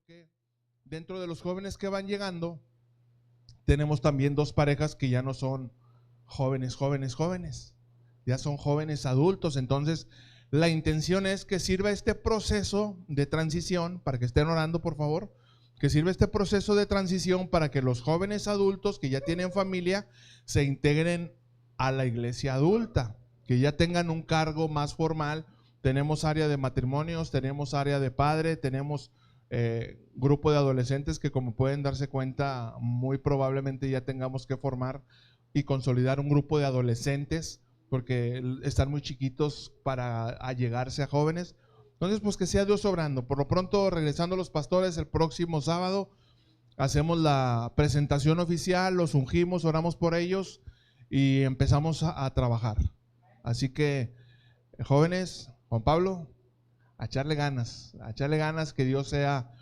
porque dentro de los jóvenes que van llegando, tenemos también dos parejas que ya no son jóvenes, ya son jóvenes adultos. Entonces, la intención es que sirva este proceso de transición, para que estén orando por favor, que sirva este proceso de transición para que los jóvenes adultos que ya tienen familia se integren a la iglesia adulta, que ya tengan un cargo más formal. Tenemos área de matrimonios, tenemos área de padre, tenemos grupo de adolescentes que, como pueden darse cuenta, muy probablemente ya tengamos que formar y consolidar un grupo de adolescentes porque están muy chiquitos para allegarse a jóvenes. Entonces, pues que sea Dios obrando. Por lo pronto, regresando los pastores, el próximo sábado hacemos la presentación oficial, los ungimos, oramos por ellos y empezamos a trabajar. Así que, jóvenes, Juan Pablo, a echarle ganas, que Dios sea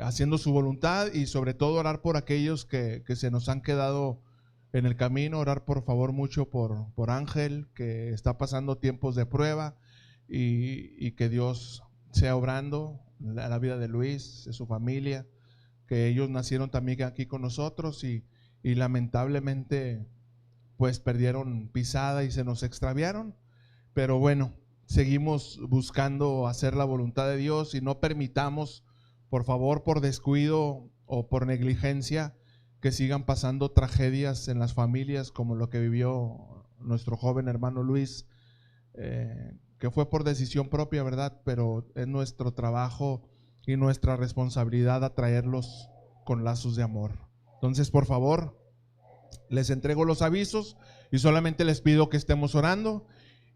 haciendo su voluntad, y sobre todo orar por aquellos que se nos han quedado en el camino. Orar por favor mucho por Ángel, que está pasando tiempos de prueba, y que Dios sea obrando la vida de Luis, de su familia, que ellos nacieron también aquí con nosotros y lamentablemente pues perdieron pisada y se nos extraviaron, pero bueno, seguimos buscando hacer la voluntad de Dios y no permitamos, por favor, por descuido o por negligencia, que sigan pasando tragedias en las familias como lo que vivió nuestro joven hermano Luis, que fue por decisión propia, ¿verdad? Pero es nuestro trabajo y nuestra responsabilidad atraerlos con lazos de amor. Entonces, por favor, les entrego los avisos y solamente les pido que estemos orando.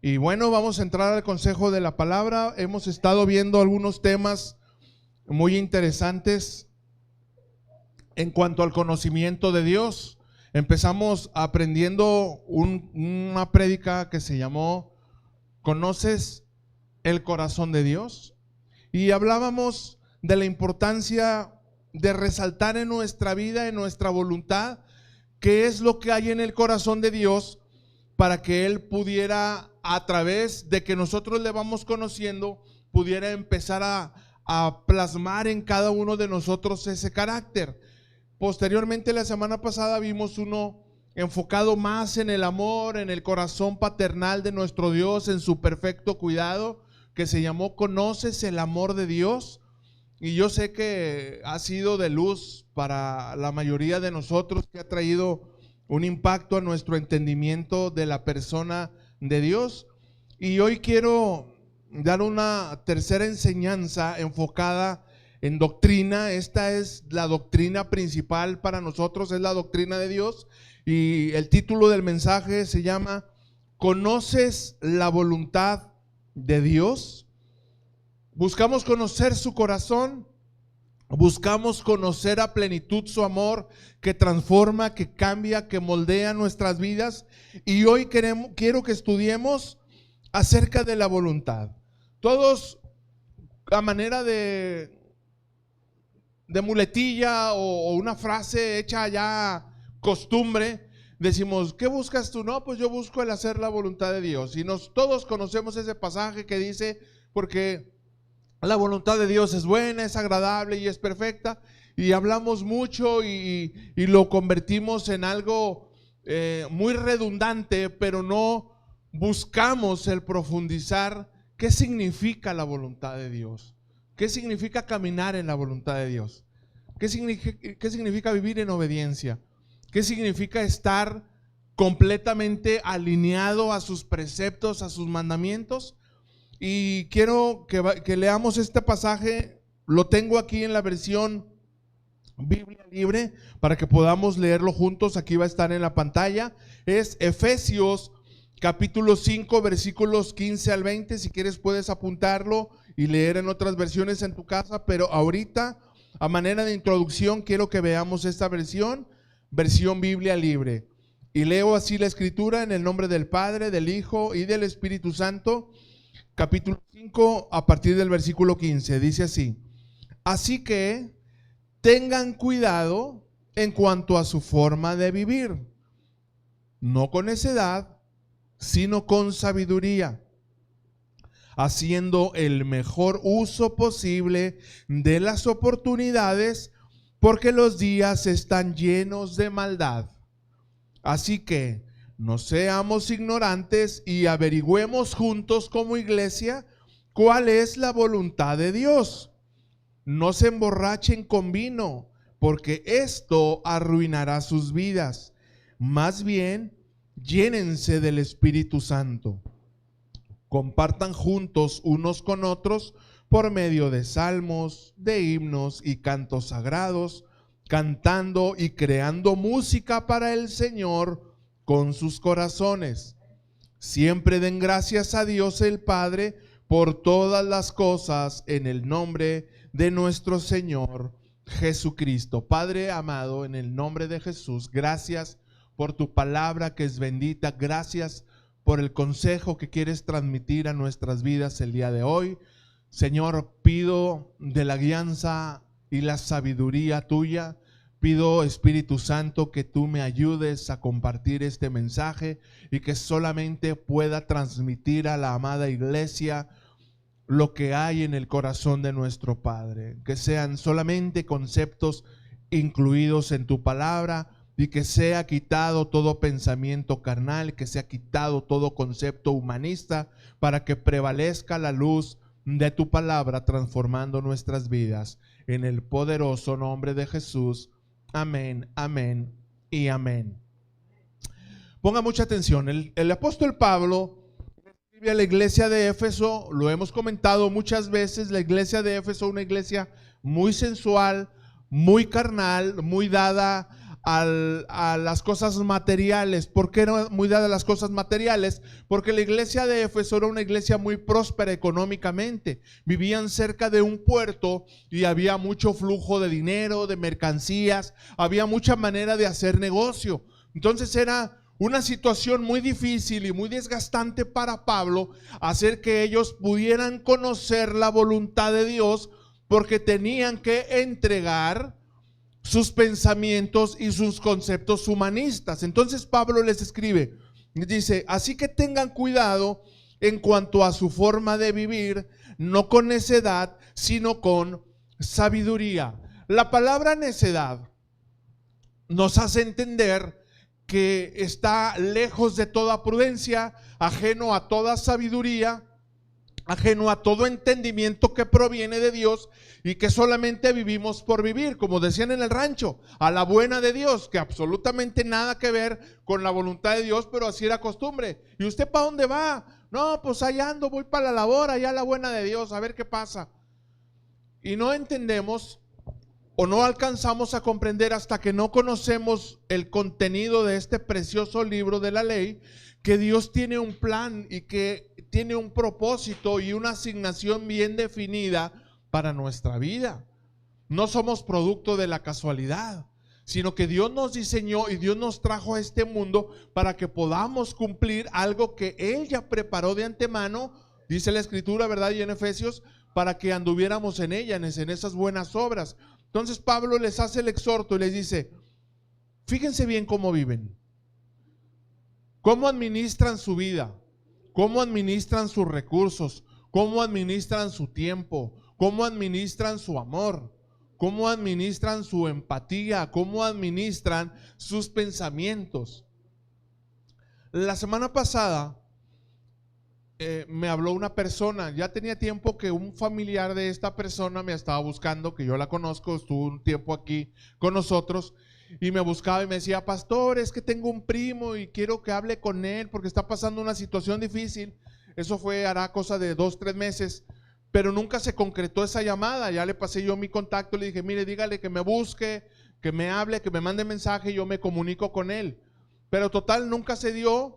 Y bueno, vamos a entrar al consejo de la palabra. Hemos estado viendo algunos temas muy interesantes en cuanto al conocimiento de Dios. Empezamos aprendiendo una prédica que se llamó ¿Conoces el corazón de Dios? Y hablábamos de la importancia de resaltar en nuestra vida, en nuestra voluntad, qué es lo que hay en el corazón de Dios, para que Él pudiera, a través de que nosotros le vamos conociendo, pudiera empezar a plasmar en cada uno de nosotros ese carácter. Posteriormente, la semana pasada vimos uno enfocado más en el amor, en el corazón paternal de nuestro Dios, en su perfecto cuidado, que se llamó ¿Conoces el amor de Dios? Y yo sé que ha sido de luz para la mayoría de nosotros, que ha traído un impacto a nuestro entendimiento de la persona de Dios. Y hoy quiero dar una tercera enseñanza enfocada en doctrina. Esta es la doctrina principal para nosotros, es la doctrina de Dios. Y el título del mensaje se llama ¿Conoces la voluntad de Dios? Buscamos conocer su corazón, buscamos conocer a plenitud su amor, que transforma, que cambia, que moldea nuestras vidas. Y hoy quiero que estudiemos acerca de la voluntad. Todos, a manera de muletilla o una frase hecha ya costumbre, decimos, ¿qué buscas tú? No, pues yo busco el hacer la voluntad de Dios. Y todos conocemos ese pasaje que dice, porque la voluntad de Dios es buena, es agradable y es perfecta. Y hablamos mucho y lo convertimos en algo muy redundante, pero no buscamos el profundizar qué significa la voluntad de Dios. ¿Qué significa caminar en la voluntad de Dios? ¿Qué significa vivir en obediencia? ¿Qué significa estar completamente alineado a sus preceptos, a sus mandamientos? Y quiero que leamos este pasaje. Lo tengo aquí en la versión Biblia Libre para que podamos leerlo juntos. Aquí va a estar en la pantalla. Es Efesios capítulo 5 versículos 15 al 20. Si quieres puedes apuntarlo y leer en otras versiones en tu casa, pero ahorita, a manera de introducción, quiero que veamos esta versión Biblia Libre. Y leo así la escritura: en el nombre del Padre, del Hijo y del Espíritu Santo. Capítulo 5, a partir del versículo 15, dice así: así que tengan cuidado en cuanto a su forma de vivir, no con necedad, sino con sabiduría, haciendo el mejor uso posible de las oportunidades, porque los días están llenos de maldad. Así que no seamos ignorantes y averigüemos juntos como iglesia cuál es la voluntad de Dios. No se emborrachen con vino, porque esto arruinará sus vidas. Más bien, llénense del Espíritu Santo. Compartan juntos unos con otros por medio de salmos, de himnos y cantos sagrados, cantando y creando música para el Señor con sus corazones. Siempre den gracias a Dios el Padre por todas las cosas en el nombre de nuestro Señor Jesucristo. Padre amado, en el nombre de Jesús, gracias por tu palabra que es bendita. Gracias por el consejo que quieres transmitir a nuestras vidas el día de hoy. Señor, pido de la guianza y la sabiduría tuya. Pido, Espíritu Santo, que tú me ayudes a compartir este mensaje y que solamente pueda transmitir a la amada iglesia lo que hay en el corazón de nuestro Padre. Que sean solamente conceptos incluidos en tu palabra y que sea quitado todo pensamiento carnal, que sea quitado todo concepto humanista, para que prevalezca la luz de tu palabra transformando nuestras vidas. En el poderoso nombre de Jesús. Amén, amén y amén. Ponga mucha atención. El apóstol Pablo escribe a la iglesia de Éfeso. Lo hemos comentado muchas veces. La iglesia de Éfeso, una iglesia muy sensual, muy carnal, muy dada a las cosas materiales. ¿Por qué era muy dada a las cosas materiales? Porque la iglesia de Éfeso era una iglesia muy próspera económicamente. Vivían cerca de un puerto y había mucho flujo de dinero, de mercancías, había mucha manera de hacer negocio. Entonces era una situación muy difícil y muy desgastante para Pablo hacer que ellos pudieran conocer la voluntad de Dios, porque tenían que entregar sus pensamientos y sus conceptos humanistas. Entonces Pablo les escribe, dice: así que tengan cuidado en cuanto a su forma de vivir, no con necedad, sino con sabiduría. La palabra necedad nos hace entender que está lejos de toda prudencia, ajeno a toda sabiduría, ajeno a todo entendimiento que proviene de Dios, y que solamente vivimos por vivir, como decían en el rancho, a la buena de Dios, que absolutamente nada que ver con la voluntad de Dios, pero así era costumbre. ¿Y usted para dónde va? No, pues allá ando, voy para la labor, allá a la buena de Dios, a ver qué pasa. Y no entendemos o no alcanzamos a comprender, hasta que no conocemos el contenido de este precioso libro de la ley, que Dios tiene un plan y que tiene un propósito y una asignación bien definida para nuestra vida. No somos producto de la casualidad, sino que Dios nos diseñó y Dios nos trajo a este mundo para que podamos cumplir algo que Él ya preparó de antemano, dice la Escritura, ¿verdad? Y en Efesios, para que anduviéramos en ella, en esas buenas obras. Entonces Pablo les hace el exhorto y les dice: fíjense bien cómo viven, cómo administran su vida, cómo administran sus recursos, cómo administran su tiempo, cómo administran su amor, cómo administran su empatía, cómo administran sus pensamientos. La semana pasada me habló una persona. Ya tenía tiempo que un familiar de esta persona me estaba buscando, que yo la conozco, estuvo un tiempo aquí con nosotros, y me buscaba y me decía: pastor, es que tengo un primo y quiero que hable con él porque está pasando una situación difícil. Eso fue, hará cosa de 2-3 meses, pero nunca se concretó esa llamada. Ya le pasé yo mi contacto, le dije: mire, dígale que me busque, que me hable, que me mande mensaje y yo me comunico con él. Pero total, nunca se dio.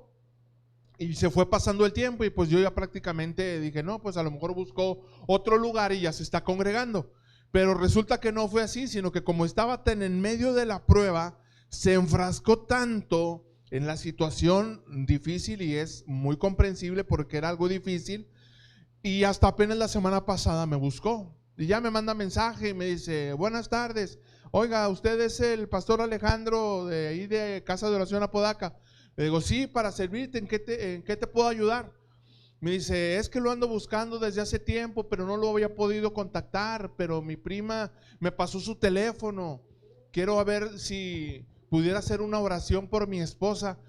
Y se fue pasando el tiempo y pues yo ya prácticamente dije: no, pues a lo mejor buscó otro lugar y ya se está congregando. Pero resulta que no fue así, sino que como estaba tan en medio de la prueba, se enfrascó tanto en la situación difícil, y es muy comprensible porque era algo difícil, y hasta apenas la semana pasada me buscó y ya me manda mensaje y me dice: buenas tardes, oiga, usted es el pastor Alejandro de ahí de Casa de Oración Apodaca. Le digo: sí, para servirte. ¿En qué te puedo ayudar? Me dice, es que lo ando buscando desde hace tiempo, pero no lo había podido contactar, pero mi prima me pasó su teléfono. Quiero ver si pudiera hacer una oración por mi esposa,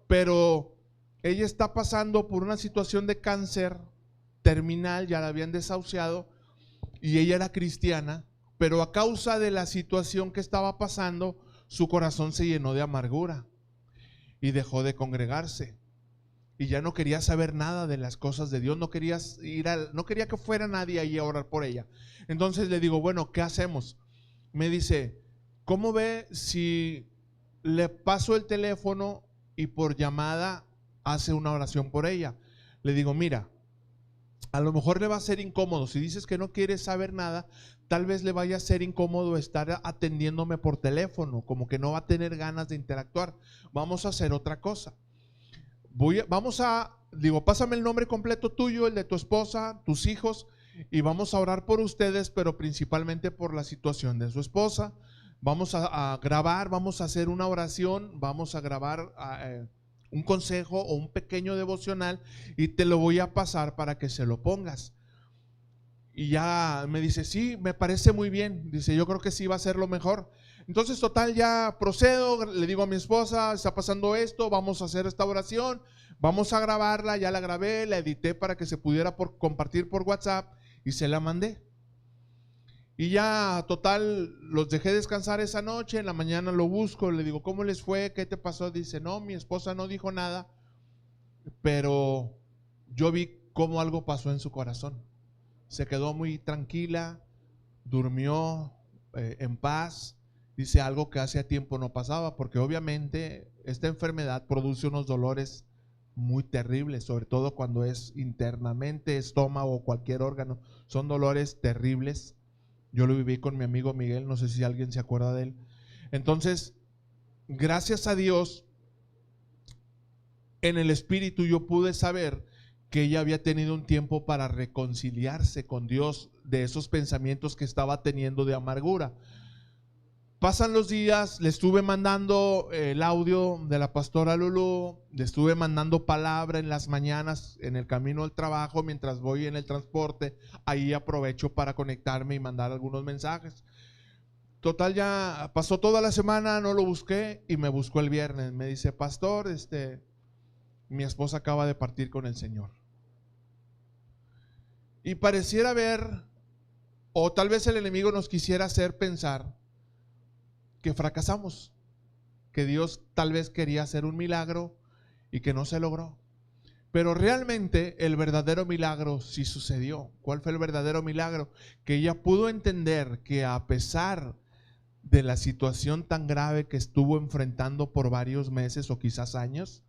pero ella está pasando por una situación de cáncer terminal, ya la habían desahuciado y ella era cristiana, pero a causa de la situación que estaba pasando, su corazón se llenó de amargura y dejó de congregarse. Y ya no quería saber nada de las cosas de Dios, no quería no quería que fuera nadie ahí a orar por ella. Entonces le digo, bueno, ¿qué hacemos? Me dice, ¿cómo ve si le paso el teléfono y por llamada hace una oración por ella? Le digo, mira, a lo mejor le va a ser incómodo, si dices que no quieres saber nada, tal vez le vaya a ser incómodo estar atendiéndome por teléfono, como que no va a tener ganas de interactuar. Vamos a hacer otra cosa. Digo, pásame el nombre completo tuyo, el de tu esposa, tus hijos, y vamos a orar por ustedes, pero principalmente por la situación de su esposa. Vamos a grabar, vamos a hacer una oración, vamos a grabar un consejo o un pequeño devocional y te lo voy a pasar para que se lo pongas. Y ya me dice, sí, me parece muy bien. Dice, yo creo que sí va a ser lo mejor. Entonces, total, ya procedo, le digo a mi esposa, está pasando esto, vamos a hacer esta oración, vamos a grabarla, ya la grabé, la edité para que se pudiera compartir por WhatsApp y se la mandé. Y ya, total, los dejé descansar esa noche, en la mañana lo busco, le digo, ¿cómo les fue? ¿Qué te pasó? Dice, no, mi esposa no dijo nada, pero yo vi cómo algo pasó en su corazón. Se quedó muy tranquila, durmió en paz. Dice algo que hace tiempo no pasaba, porque obviamente esta enfermedad produce unos dolores muy terribles, sobre todo cuando es internamente, estómago o cualquier órgano. Son dolores terribles. Yo lo viví con mi amigo Miguel, no sé si alguien se acuerda de él. Entonces, gracias a Dios, en el espíritu yo pude saber que ella había tenido un tiempo para reconciliarse con Dios de esos pensamientos que estaba teniendo de amargura. Pasan los días, le estuve mandando el audio de la pastora Lulú, le estuve mandando palabra en las mañanas en el camino al trabajo, mientras voy en el transporte, ahí aprovecho para conectarme y mandar algunos mensajes. Total, ya pasó toda la semana, no lo busqué y me buscó el viernes. Me dice, pastor, mi esposa acaba de partir con el Señor. Y pareciera ver, o tal vez el enemigo nos quisiera hacer pensar que fracasamos, que Dios tal vez quería hacer un milagro y que no se logró. Pero realmente el verdadero milagro sí sucedió. ¿Cuál fue el verdadero milagro? Que ella pudo entender que a pesar de la situación tan grave que estuvo enfrentando por varios meses o quizás años,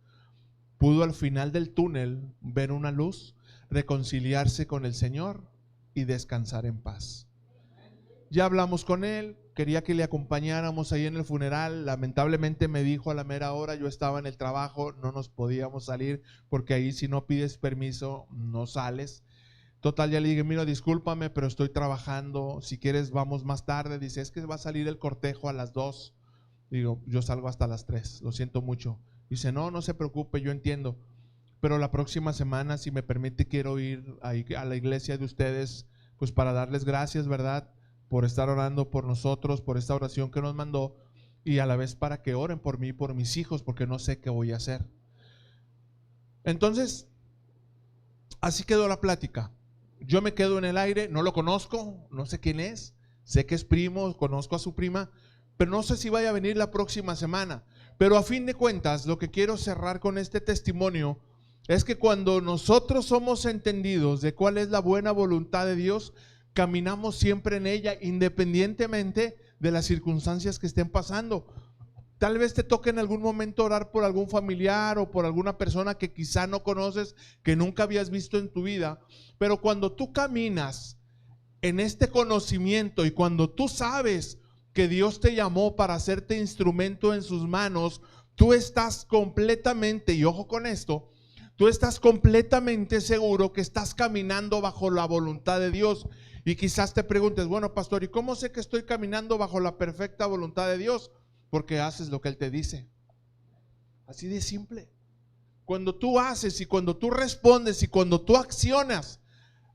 pudo al final del túnel ver una luz, reconciliarse con el Señor y descansar en paz. Ya hablamos con él, quería que le acompañáramos ahí en el funeral. Lamentablemente me dijo a la mera hora, yo estaba en el trabajo, no nos podíamos salir porque ahí si no pides permiso no sales. Total, ya le dije, mira, discúlpame, pero estoy trabajando, si quieres vamos más tarde. Dice, es que va a salir el cortejo a las 2. Digo, yo salgo hasta las 3, lo siento mucho. Dice, no se preocupe, yo entiendo, pero la próxima semana, si me permite, quiero ir ahí a la iglesia de ustedes, pues para darles gracias, ¿verdad?, por estar orando por nosotros, por esta oración que nos mandó, y a la vez para que oren por mí y por mis hijos, porque no sé qué voy a hacer. Entonces, así quedó la plática. Yo me quedo en el aire, no lo conozco, no sé quién es, sé que es primo, conozco a su prima, pero no sé si vaya a venir la próxima semana. Pero a fin de cuentas, lo que quiero cerrar con este testimonio es que cuando nosotros somos entendidos de cuál es la buena voluntad de Dios, caminamos siempre en ella, independientemente de las circunstancias que estén pasando. Tal vez te toque en algún momento orar por algún familiar o por alguna persona que quizá no conoces, que nunca habías visto en tu vida, pero cuando tú caminas en este conocimiento y cuando tú sabes que Dios te llamó para hacerte instrumento en sus manos, tú estás completamente, y ojo con esto, tú estás completamente seguro que estás caminando bajo la voluntad de Dios. Y quizás te preguntes, bueno, pastor, ¿y cómo sé que estoy caminando bajo la perfecta voluntad de Dios? Porque haces lo que Él te dice. Así de simple. cuando tú haces y cuando tú respondes y cuando tú accionas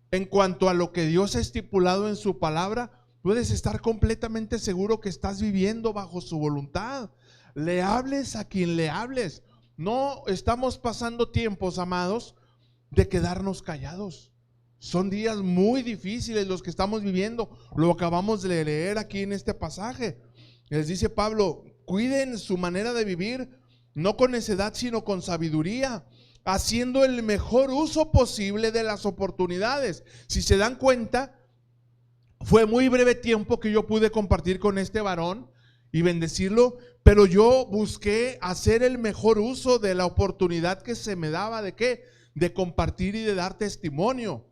en cuanto a lo que Dios ha estipulado en su palabra, puedes estar completamente seguro que estás viviendo bajo su voluntad. Le hables a quien le hables. No estamos pasando tiempos, amados, de quedarnos callados. Son días muy difíciles los que estamos viviendo. Lo acabamos de leer aquí en este pasaje. Les dice Pablo, cuiden su manera de vivir, no con necedad, sino con sabiduría, haciendo el mejor uso posible de las oportunidades. Si se dan cuenta, fue muy breve tiempo que yo pude compartir con este varón y bendecirlo, pero yo busqué hacer el mejor uso de la oportunidad que se me daba. ¿De qué? De compartir y de dar testimonio.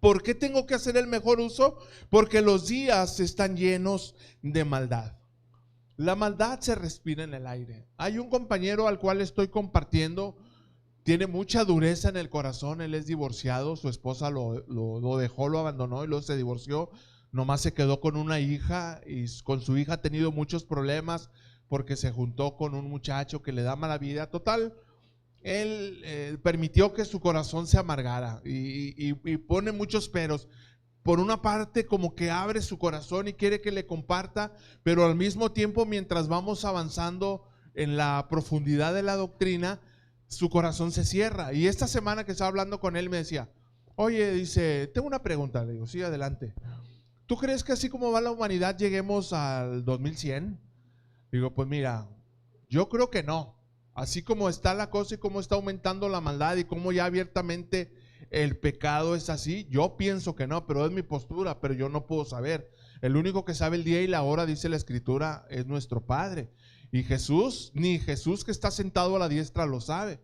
¿Por qué tengo que hacer el mejor uso? Porque los días están llenos de maldad. La maldad se respira en el aire. Hay un compañero al cual estoy compartiendo, tiene mucha dureza en el corazón. Él es divorciado, su esposa lo dejó, lo abandonó y luego se divorció. Nomás se quedó con una hija y con su hija ha tenido muchos problemas porque se juntó con un muchacho que le da mala vida. Total, él permitió que su corazón se amargara y pone muchos peros. Por una parte, como que abre su corazón y quiere que le comparta, pero al mismo tiempo, mientras vamos avanzando en la profundidad de la doctrina, su corazón se cierra. Y esta semana que estaba hablando con él me decía, oye, dice, tengo una pregunta. Le digo, sí, adelante. ¿Tú crees que así como va la humanidad lleguemos al 2100? Digo, pues mira, yo creo que no. Así como está la cosa y cómo está aumentando la maldad y cómo ya abiertamente el pecado es así, yo pienso que no, pero es mi postura, pero yo no puedo saber. El único que sabe el día y la hora, dice la Escritura, es nuestro Padre. Y Jesús, ni Jesús que está sentado a la diestra lo sabe.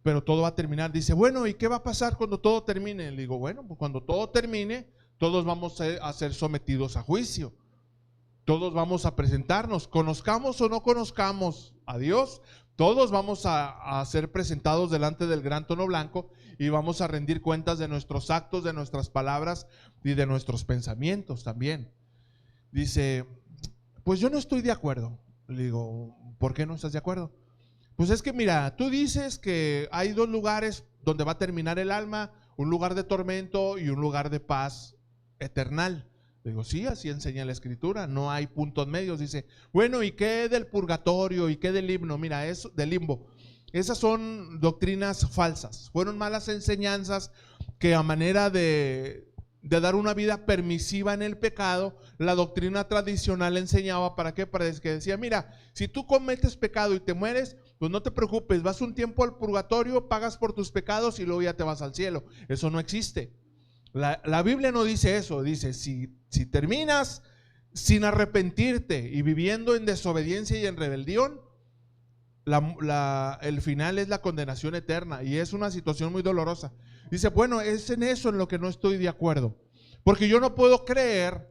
Pero todo va a terminar. Dice, bueno, ¿y qué va a pasar cuando todo termine? Le digo, bueno, pues cuando todo termine, todos vamos a ser sometidos a juicio. Todos vamos a presentarnos, conozcamos o no conozcamos a Dios, todos vamos a ser presentados delante del gran trono blanco y vamos a rendir cuentas de nuestros actos, de nuestras palabras y de nuestros pensamientos también. Dice, pues yo no estoy de acuerdo. Le digo, ¿por qué no estás de acuerdo? Pues es que mira, tú dices que hay dos lugares donde va a terminar el alma, un lugar de tormento y un lugar de paz eternal. Digo, sí, así enseña la Escritura, no hay puntos medios. Dice, bueno, ¿y qué del purgatorio? ¿Y qué del limbo? Mira, eso del limbo. Esas son doctrinas falsas, fueron malas enseñanzas que a manera de dar una vida permisiva en el pecado, la doctrina tradicional enseñaba. ¿Para qué? Para que decía, mira, si tú cometes pecado y te mueres, pues no te preocupes, vas un tiempo al purgatorio, pagas por tus pecados y luego ya te vas al cielo. Eso no existe. La Biblia no dice eso, dice si terminas sin arrepentirte y viviendo en desobediencia y en rebelión, el final es la condenación eterna y es una situación muy dolorosa. Dice, bueno, es en eso en lo que no estoy de acuerdo, porque yo no puedo creer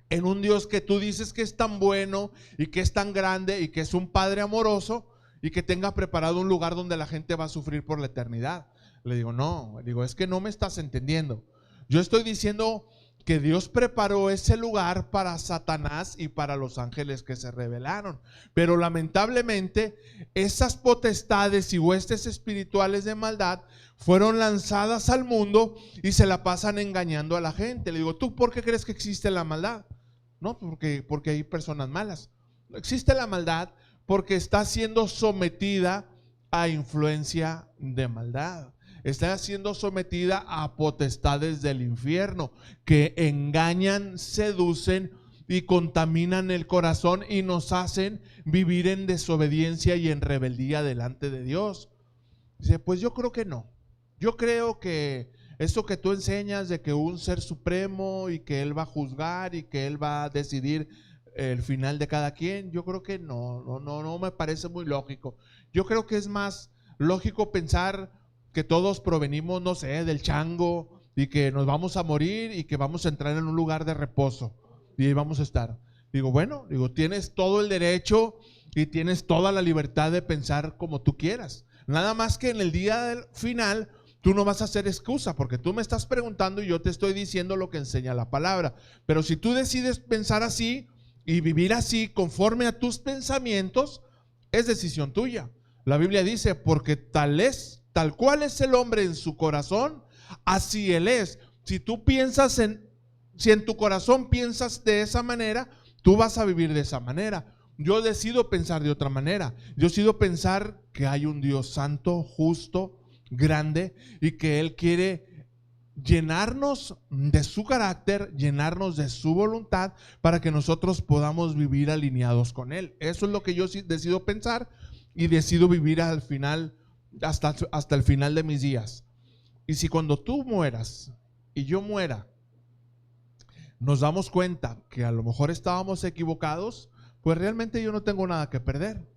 en un Dios que tú dices que es tan bueno y que es tan grande y que es un Padre amoroso y que tenga preparado un lugar donde la gente va a sufrir por la eternidad. Le digo, no, es que no me estás entendiendo. Yo estoy diciendo que Dios preparó ese lugar para Satanás y para los ángeles que se rebelaron. Pero lamentablemente esas potestades y huestes espirituales de maldad fueron lanzadas al mundo y se la pasan engañando a la gente. Le digo, ¿tú por qué crees que existe la maldad? No, porque hay personas malas. Existe la maldad porque está siendo sometida a influencia de maldad. Está siendo sometida a potestades del infierno que engañan, seducen y contaminan el corazón y nos hacen vivir en desobediencia y en rebeldía delante de Dios. Dice, pues yo creo que no. Yo creo que eso que tú enseñas de que un ser supremo y que Él va a juzgar y que Él va a decidir el final de cada quien, yo creo que no me parece muy lógico. Yo creo que es más lógico pensar que todos provenimos, no sé, del chango y que nos vamos a morir y que vamos a entrar en un lugar de reposo y ahí vamos a estar. Digo, bueno, tienes todo el derecho y tienes toda la libertad de pensar como tú quieras. Nada más que en el día del final tú no vas a hacer excusa porque tú me estás preguntando y yo te estoy diciendo lo que enseña la palabra. Pero si tú decides pensar así y vivir así conforme a tus pensamientos, es decisión tuya. La Biblia dice, porque tal cual es el hombre en su corazón, así él es. Si en tu corazón piensas de esa manera, tú vas a vivir de esa manera. Yo decido pensar de otra manera. Yo decido pensar que hay un Dios santo, justo, grande, y que Él quiere llenarnos de su carácter, llenarnos de su voluntad, para que nosotros podamos vivir alineados con Él. Eso es lo que yo decido pensar, y decido vivir al final, hasta el final de mis días. Y si cuando tú mueras y yo muera, nos damos cuenta que a lo mejor estábamos equivocados, pues realmente yo no tengo nada que perder.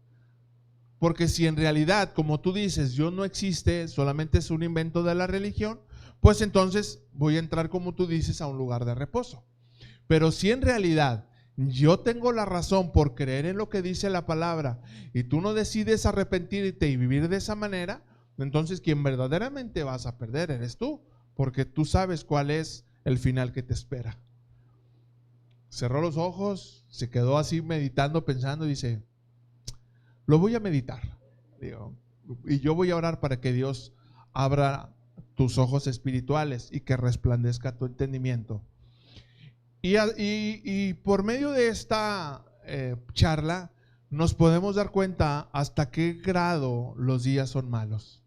Porque si en realidad, como tú dices, Dios no existe, solamente es un invento de la religión, pues entonces voy a entrar, como tú dices, a un lugar de reposo. Pero si en realidad yo tengo la razón por creer en lo que dice la palabra, y tú no decides arrepentirte y vivir de esa manera, entonces quien verdaderamente vas a perder eres tú, porque tú sabes cuál es el final que te espera. Cerró los ojos, se quedó así meditando, pensando, y dice: lo voy a meditar. Y yo voy a orar para que Dios abra tus ojos espirituales y que resplandezca tu entendimiento. Y por medio de esta charla nos podemos dar cuenta hasta qué grado los días son malos.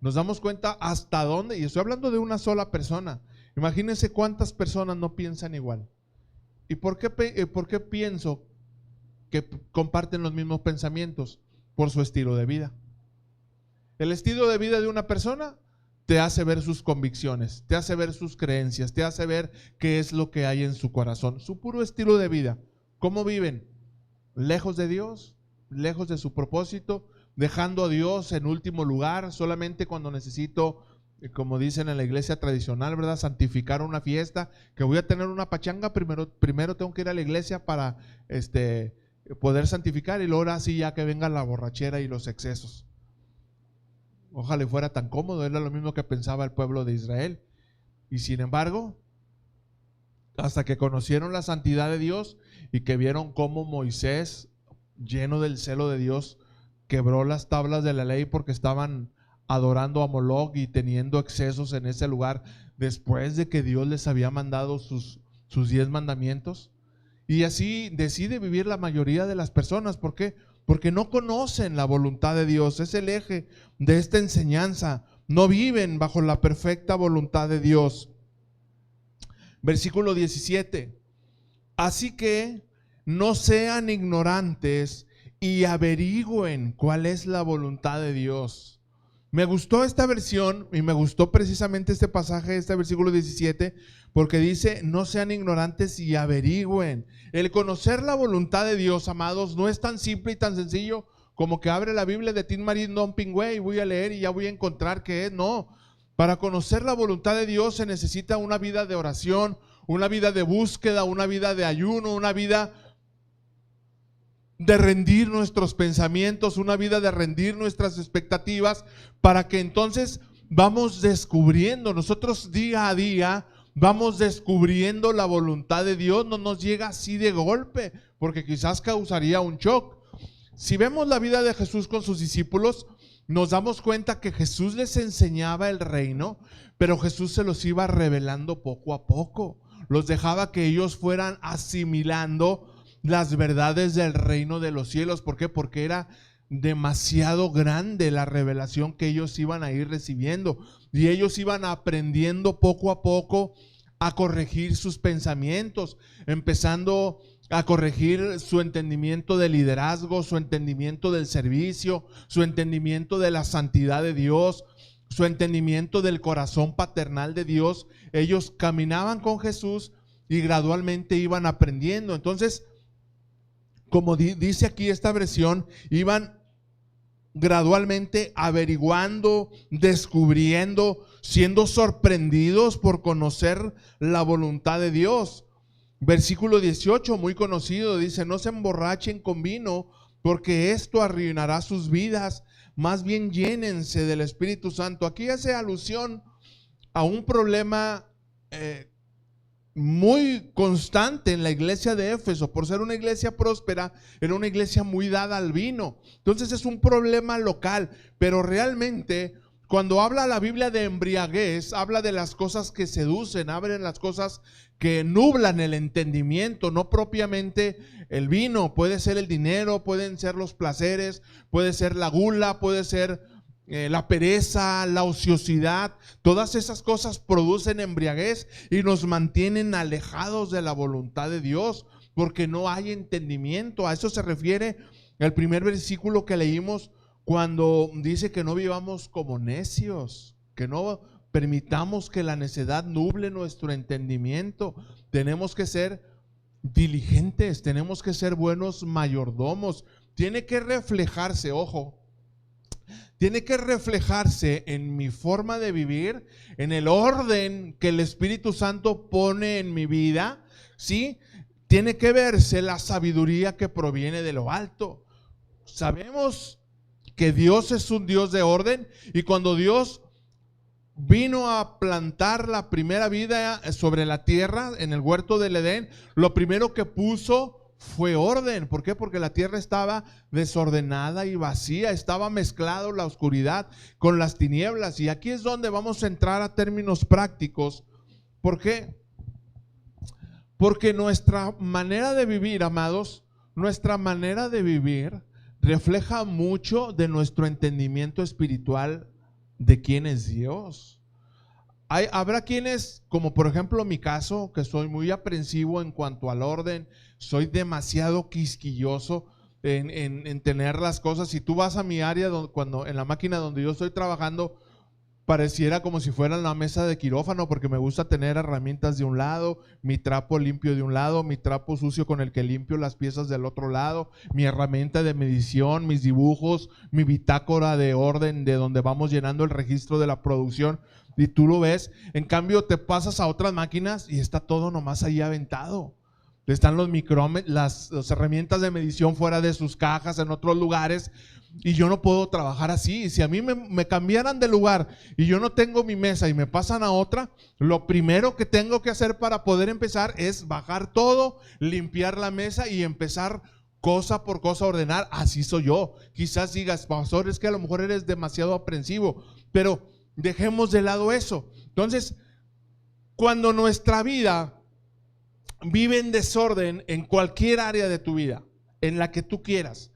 Nos damos cuenta hasta dónde, y estoy hablando de una sola persona. Imagínense cuántas personas no piensan igual. ¿Y por qué pienso que comparten los mismos pensamientos? Por su estilo de vida. El estilo de vida de una persona te hace ver sus convicciones, te hace ver sus creencias, te hace ver qué es lo que hay en su corazón. Su puro estilo de vida. ¿Cómo viven? Lejos de Dios, lejos de su propósito, dejando a Dios en último lugar, solamente cuando necesito, como dicen en la iglesia tradicional, ¿verdad?, santificar una fiesta, que voy a tener una pachanga, primero tengo que ir a la iglesia para poder santificar, y luego ahora sí ya que venga la borrachera y los excesos. Ojalá fuera tan cómodo, era lo mismo que pensaba el pueblo de Israel. Y sin embargo, hasta que conocieron la santidad de Dios y que vieron cómo Moisés, lleno del celo de Dios, quebró las tablas de la ley porque estaban adorando a Moloc y teniendo excesos en ese lugar, después de que Dios les había mandado sus 10 mandamientos. Y así decide vivir la mayoría de las personas. ¿Por qué? Porque no conocen la voluntad de Dios. Es el eje de esta enseñanza. No viven bajo la perfecta voluntad de Dios. Versículo 17. Así que no sean ignorantes y averigüen cuál es la voluntad de Dios. Me gustó esta versión y me gustó precisamente este pasaje, este versículo 17, porque dice: no sean ignorantes y averigüen. El conocer la voluntad de Dios, amados, no es tan simple y tan sencillo como que abre la Biblia de Tin Marín Don Pingüe y voy a leer y ya voy a encontrar qué es. No, para conocer la voluntad de Dios se necesita una vida de oración, una vida de búsqueda, una vida de ayuno, una vida de rendir nuestros pensamientos, una vida de rendir nuestras expectativas, para que entonces vamos descubriendo, nosotros día a día vamos descubriendo la voluntad de Dios. No nos llega así de golpe, porque quizás causaría un shock. Si vemos la vida de Jesús con sus discípulos, nos damos cuenta que Jesús les enseñaba el reino, pero Jesús se los iba revelando poco a poco, los dejaba que ellos fueran asimilando las verdades del reino de los cielos. ¿Por qué? Porque era demasiado grande la revelación que ellos iban a ir recibiendo, y ellos iban aprendiendo poco a poco a corregir sus pensamientos, empezando a corregir su entendimiento de liderazgo, su entendimiento del servicio, su entendimiento de la santidad de Dios, su entendimiento del corazón paternal de Dios. Ellos caminaban con Jesús y gradualmente iban aprendiendo. Entonces, como dice aquí esta versión, iban gradualmente averiguando, descubriendo, siendo sorprendidos por conocer la voluntad de Dios. Versículo 18, muy conocido, dice: no se emborrachen con vino, porque esto arruinará sus vidas, más bien llénense del Espíritu Santo. Aquí hace alusión a un problema muy constante en la iglesia de Éfeso. Por ser una iglesia próspera, era una iglesia muy dada al vino. Entonces es un problema local, pero realmente cuando habla la Biblia de embriaguez, habla de las cosas que seducen, habla de las cosas que nublan el entendimiento, no propiamente el vino. Puede ser el dinero, pueden ser los placeres, puede ser la gula, puede ser la pereza, la ociosidad. Todas esas cosas producen embriaguez y nos mantienen alejados de la voluntad de Dios, porque no hay entendimiento. A eso se refiere el primer versículo que leímos, cuando dice que no vivamos como necios, que no permitamos que la necedad nuble nuestro entendimiento. Tenemos que ser diligentes, tenemos que ser buenos mayordomos. Tiene que reflejarse, ojo, tiene que reflejarse en mi forma de vivir, en el orden que el Espíritu Santo pone en mi vida, ¿sí? Tiene que verse la sabiduría que proviene de lo alto. Sabemos que Dios es un Dios de orden, y cuando Dios vino a plantar la primera vida sobre la tierra en el huerto del Edén, lo primero que puso fue orden. ¿Por qué? Porque la tierra estaba desordenada y vacía, estaba mezclado la oscuridad con las tinieblas. Y aquí es donde vamos a entrar a términos prácticos. ¿Por qué? Porque nuestra manera de vivir, amados, nuestra manera de vivir refleja mucho de nuestro entendimiento espiritual de quién es Dios. Habrá quienes, como por ejemplo mi caso, que soy muy aprensivo en cuanto al orden, soy demasiado quisquilloso en tener las cosas. Si tú vas a mi área, cuando en la máquina donde yo estoy trabajando, pareciera como si fuera la mesa de quirófano, porque me gusta tener herramientas de un lado, mi trapo limpio de un lado, mi trapo sucio con el que limpio las piezas del otro lado, mi herramienta de medición, mis dibujos, mi bitácora de orden de donde vamos llenando el registro de la producción. Y tú lo ves. En cambio te pasas a otras máquinas y está todo nomás ahí aventado. Están las herramientas de medición fuera de sus cajas, en otros lugares. Y yo no puedo trabajar así. Si a mí me cambiaran de lugar y yo no tengo mi mesa y me pasan a otra, lo primero que tengo que hacer para poder empezar es bajar todo, limpiar la mesa y empezar cosa por cosa a ordenar. Así soy yo. Quizás digas, pastor, es que a lo mejor eres demasiado aprensivo, pero dejemos de lado eso. Entonces, cuando nuestra vida vive en desorden en cualquier área de tu vida, en la que tú quieras,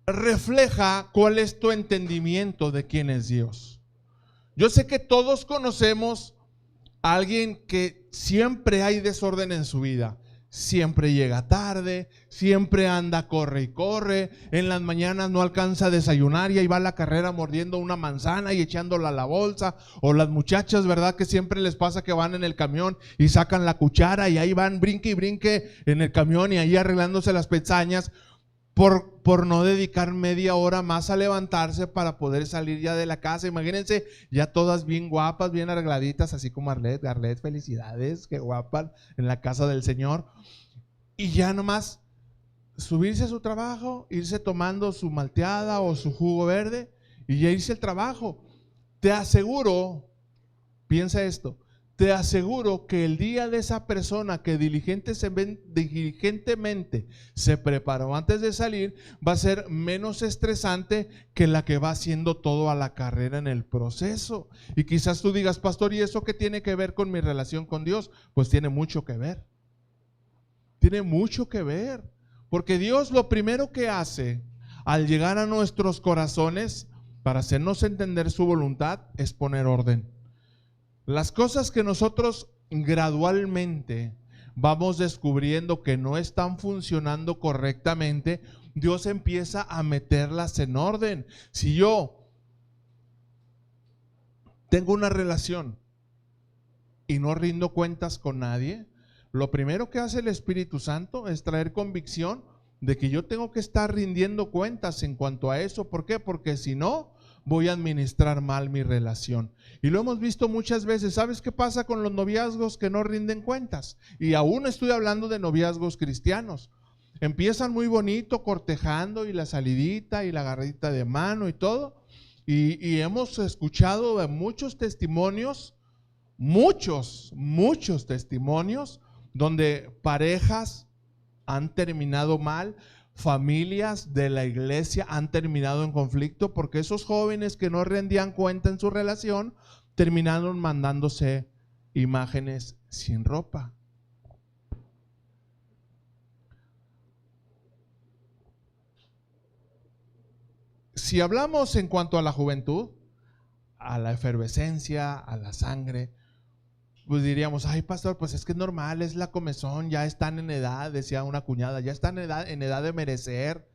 refleja cuál es tu entendimiento de quién es Dios. Yo sé que todos conocemos a alguien que siempre hay desorden en su vida. Siempre llega tarde, siempre anda, corre y corre. En las mañanas no alcanza a desayunar y ahí va a la carrera mordiendo una manzana y echándola a la bolsa. O las muchachas, ¿verdad? Que siempre les pasa que van en el camión y sacan la cuchara y ahí van brinque y brinque en el camión y ahí arreglándose las pestañas por no dedicar media hora más a levantarse para poder salir ya de la casa. Imagínense, ya todas bien guapas, bien arregladitas, así como Arlet, felicidades, qué guapa en la casa del Señor. Y ya nomás subirse a su trabajo, irse tomando su malteada o su jugo verde y ya irse al trabajo. Te aseguro, piensa esto, te aseguro que el día de esa persona que diligentemente se preparó antes de salir va a ser menos estresante que la que va haciendo todo a la carrera en el proceso. Y quizás tú digas, pastor, ¿y eso qué tiene que ver con mi relación con Dios? Pues tiene mucho que ver. Tiene mucho que ver. Porque Dios lo primero que hace al llegar a nuestros corazones para hacernos entender su voluntad es poner orden. Las cosas que nosotros gradualmente vamos descubriendo que no están funcionando correctamente, Dios empieza a meterlas en orden. Si yo tengo una relación y no rindo cuentas con nadie, lo primero que hace el Espíritu Santo es traer convicción de que yo tengo que estar rindiendo cuentas en cuanto a eso. ¿Por qué? Porque si no, voy a administrar mal mi relación. Y lo hemos visto muchas veces. ¿Sabes qué pasa con los noviazgos que no rinden cuentas? Y aún estoy hablando de noviazgos cristianos. Empiezan muy bonito, cortejando y la salidita y la agarradita de mano y todo. Y hemos escuchado de muchos testimonios, muchos testimonios donde parejas han terminado mal, familias de la iglesia han terminado en conflicto, porque esos jóvenes que no rendían cuenta en su relación terminaron mandándose imágenes sin ropa. Si hablamos en cuanto a la juventud, a la efervescencia, a la sangre, pues diríamos, ay pastor, pues es que es normal, es la comezón, ya están en edad, decía una cuñada, ya están en edad de merecer.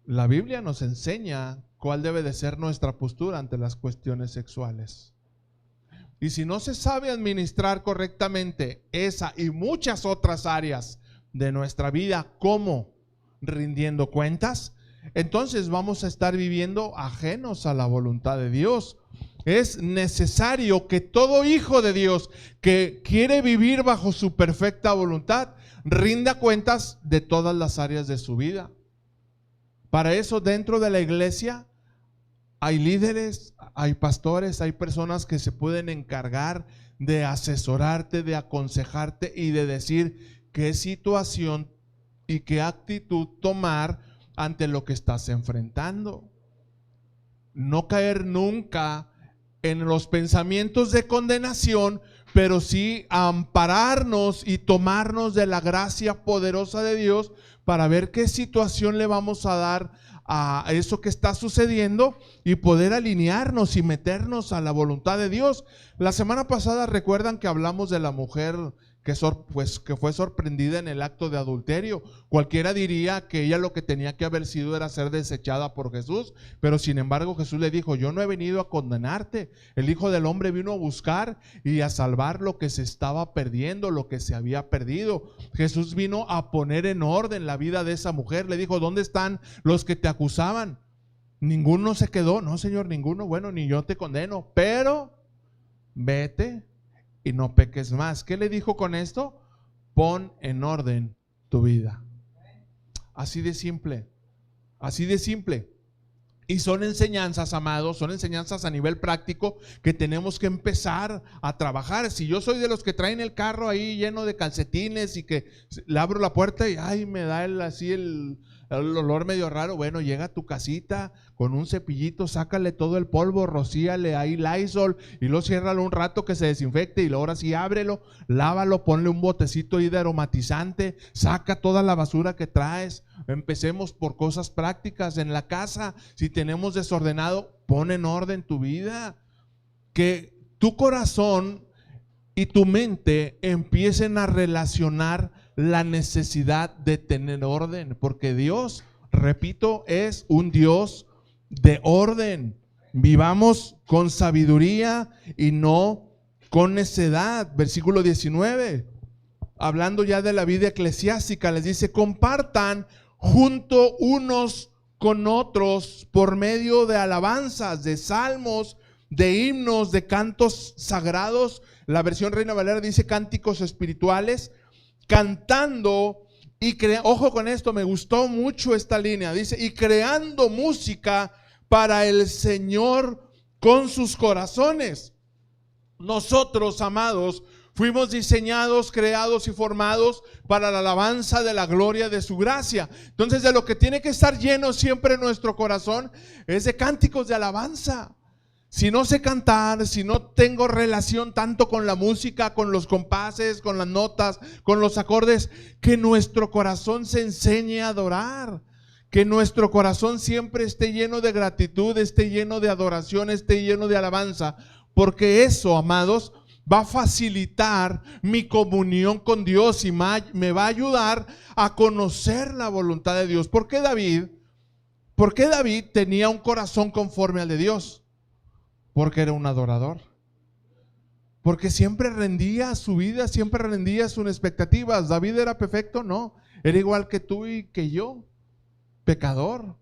La Biblia nos enseña cuál debe de ser nuestra postura ante las cuestiones sexuales. Y si no se sabe administrar correctamente esa y muchas otras áreas de nuestra vida, como rindiendo cuentas, entonces vamos a estar viviendo ajenos a la voluntad de Dios. Es necesario que todo hijo de Dios que quiere vivir bajo su perfecta voluntad rinda cuentas de todas las áreas de su vida. Para eso, dentro de la iglesia hay líderes, hay pastores, hay personas que se pueden encargar de asesorarte, de aconsejarte y de decir qué situación y qué actitud tomar ante lo que estás enfrentando. No caer nunca en los pensamientos de condenación, pero sí ampararnos y tomarnos de la gracia poderosa de Dios para ver qué situación le vamos a dar a eso que está sucediendo y poder alinearnos y meternos a la voluntad de Dios. La semana pasada recuerdan que hablamos de la mujer que fue sorprendida en el acto de adulterio. Cualquiera diría que ella lo que tenía que haber sido era ser desechada por Jesús, pero sin embargo Jesús le dijo, yo no he venido a condenarte, el Hijo del Hombre vino a buscar y a salvar lo que se estaba perdiendo, lo que se había perdido. Jesús vino a poner en orden la vida de esa mujer. Le dijo, ¿dónde están los que te acusaban? Ninguno se quedó. No, Señor, ninguno. Bueno, ni yo te condeno, pero vete y no peques más. ¿Qué le dijo con esto? Pon en orden tu vida. Así de simple, así de simple. Y son enseñanzas, amados, son enseñanzas a nivel práctico que tenemos que empezar a trabajar. Si yo soy de los que traen el carro ahí lleno de calcetines y que le abro la puerta y ay, me da el olor medio raro, bueno, llega a tu casita con un cepillito, sácale todo el polvo, rocíale ahí Lysol y luego ciérralo un rato que se desinfecte y luego ahora sí ábrelo, lávalo, ponle un botecito ahí de aromatizante, saca toda la basura que traes. Empecemos por cosas prácticas en la casa. Si tenemos desordenado, pon en orden tu vida, que tu corazón y tu mente empiecen a relacionar la necesidad de tener orden, porque Dios, repito, es un Dios de orden. Vivamos con sabiduría y no con necedad. Versículo 19, hablando ya de la vida eclesiástica, les dice, compartan junto unos con otros por medio de alabanzas, de salmos, de himnos, de cantos sagrados. La versión Reina Valera dice cánticos espirituales, cantando y ojo con esto, me gustó mucho esta línea, dice, y creando música para el Señor con sus corazones. Nosotros, amados, fuimos diseñados, creados y formados para la alabanza de la gloria de su gracia. Entonces, de lo que tiene que estar lleno siempre nuestro corazón es de cánticos de alabanza. Si no sé cantar, si no tengo relación tanto con la música, con los compases, con las notas, con los acordes, que nuestro corazón se enseñe a adorar. Que nuestro corazón siempre esté lleno de gratitud, esté lleno de adoración, esté lleno de alabanza. Porque eso, amados, va a facilitar mi comunión con Dios y me va a ayudar a conocer la voluntad de Dios. ¿Por qué David tenía un corazón conforme al de Dios? Porque era un adorador. Porque siempre rendía su vida, siempre rendía sus expectativas. ¿David era perfecto? No. Era igual que tú y que yo, pecador,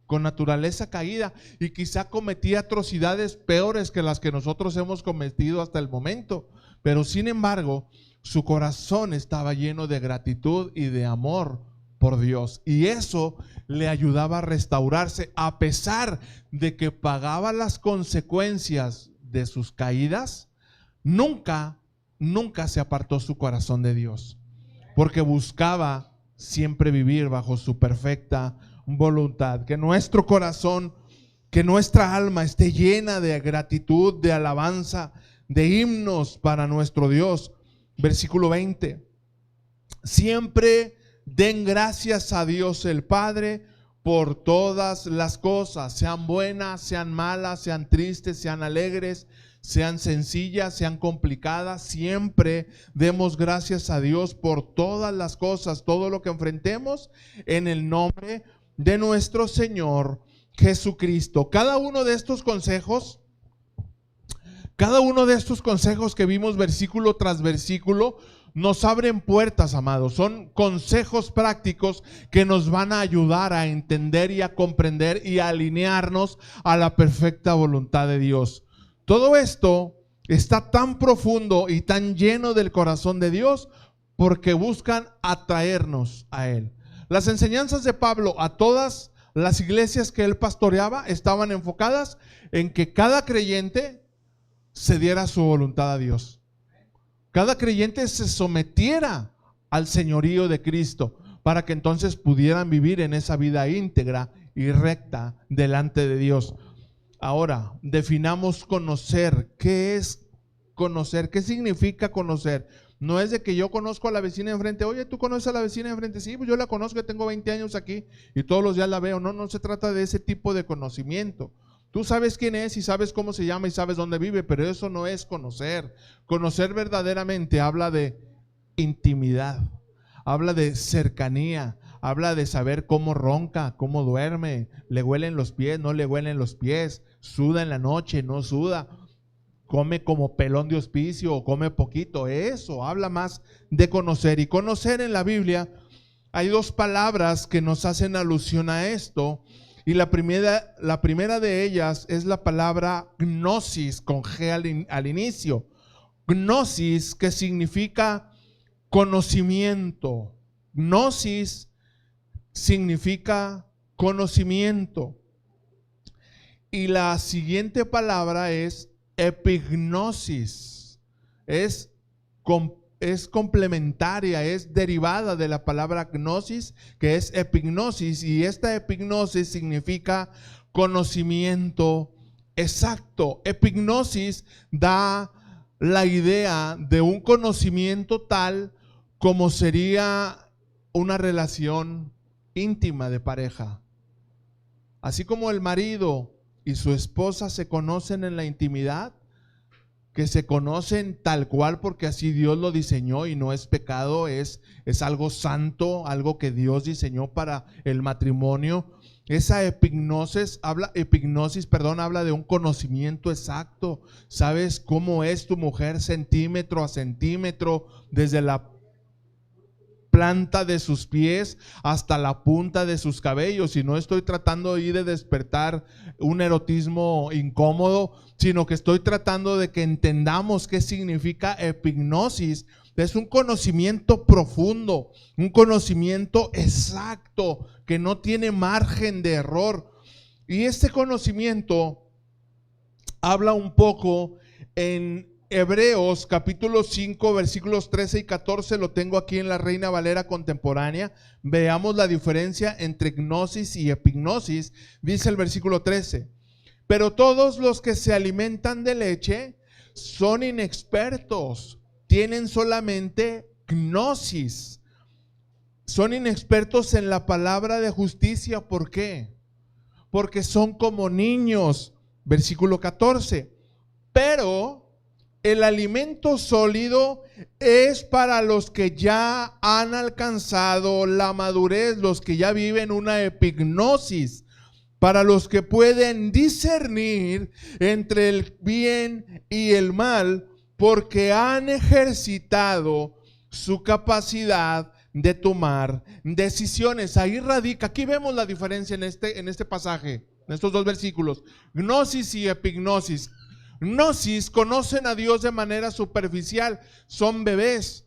con naturaleza caída, y quizá cometía atrocidades peores que las que nosotros hemos cometido hasta el momento. Pero sin embargo, su corazón estaba lleno de gratitud y de amor por Dios, y eso le ayudaba a restaurarse a pesar de que pagaba las consecuencias de sus caídas. Nunca nunca se apartó su corazón de Dios, porque buscaba siempre vivir bajo su perfecta voluntad. Que nuestro corazón, que nuestra alma esté llena de gratitud, de alabanza, de himnos para nuestro Dios. Versículo 20. Siempre den gracias a Dios el Padre por todas las cosas, sean buenas, sean malas, sean tristes, sean alegres, sean sencillas, sean complicadas. Siempre demos gracias a Dios por todas las cosas, todo lo que enfrentemos, en el nombre de nuestro Señor Jesucristo. Cada uno de estos consejos que vimos versículo tras versículo, nos abren puertas, amados. Son consejos prácticos que nos van a ayudar a entender y a comprender y a alinearnos a la perfecta voluntad de Dios. Todo esto está tan profundo y tan lleno del corazón de Dios porque buscan atraernos a Él. Las enseñanzas de Pablo a todas las iglesias que él pastoreaba estaban enfocadas en que cada creyente se diera su voluntad a Dios. Cada creyente se sometiera al señorío de Cristo para que entonces pudieran vivir en esa vida íntegra y recta delante de Dios. Ahora, definamos conocer. ¿Qué es conocer? ¿Qué significa conocer? No es de que yo conozco a la vecina de enfrente. Oye, ¿tú conoces a la vecina de enfrente? Sí, pues yo la conozco, tengo 20 años aquí y todos los días la veo. No, no se trata de ese tipo de conocimiento. Tú sabes quién es y sabes cómo se llama y sabes dónde vive, pero eso no es conocer. Conocer verdaderamente habla de intimidad, habla de cercanía, habla de saber cómo ronca, cómo duerme, le huelen los pies, no le huelen los pies, suda en la noche, no suda, come como pelón de hospicio o come poquito. Eso habla más de conocer. Y conocer en la Biblia hay dos palabras que nos hacen alusión a esto. Y la primera de ellas es la palabra gnosis, con G al inicio. Gnosis, que significa conocimiento. Gnosis significa conocimiento. Y la siguiente palabra es epignosis. Es complementaria, es derivada de la palabra gnosis, que es epignosis, y esta epignosis significa conocimiento exacto. Epignosis da la idea de un conocimiento tal como sería una relación íntima de pareja. Así como el marido y su esposa se conocen en la intimidad, que se conocen tal cual porque así Dios lo diseñó y no es pecado, es algo santo, algo que Dios diseñó para el matrimonio. Esa epignosis habla de un conocimiento exacto. Sabes cómo es tu mujer centímetro a centímetro, desde la planta de sus pies hasta la punta de sus cabellos. Y no estoy tratando de despertar un erotismo incómodo, sino que estoy tratando de que entendamos qué significa epignosis. Es un conocimiento profundo, un conocimiento exacto que no tiene margen de error. Y este conocimiento habla un poco en Hebreos capítulo 5 versículos 13 y 14, lo tengo aquí en la Reina Valera contemporánea. Veamos la diferencia entre gnosis y epignosis. Dice el versículo 13: pero todos los que se alimentan de leche son inexpertos, tienen solamente gnosis, son inexpertos en la palabra de justicia. ¿Por qué? Porque son como niños. Versículo 14: pero el alimento sólido es para los que ya han alcanzado la madurez, los que ya viven una epignosis, para los que pueden discernir entre el bien y el mal, porque han ejercitado su capacidad de tomar decisiones. Ahí radica, aquí vemos la diferencia en este pasaje, en estos dos versículos: gnosis y epignosis. Gnosis conocen a Dios de manera superficial, son bebés,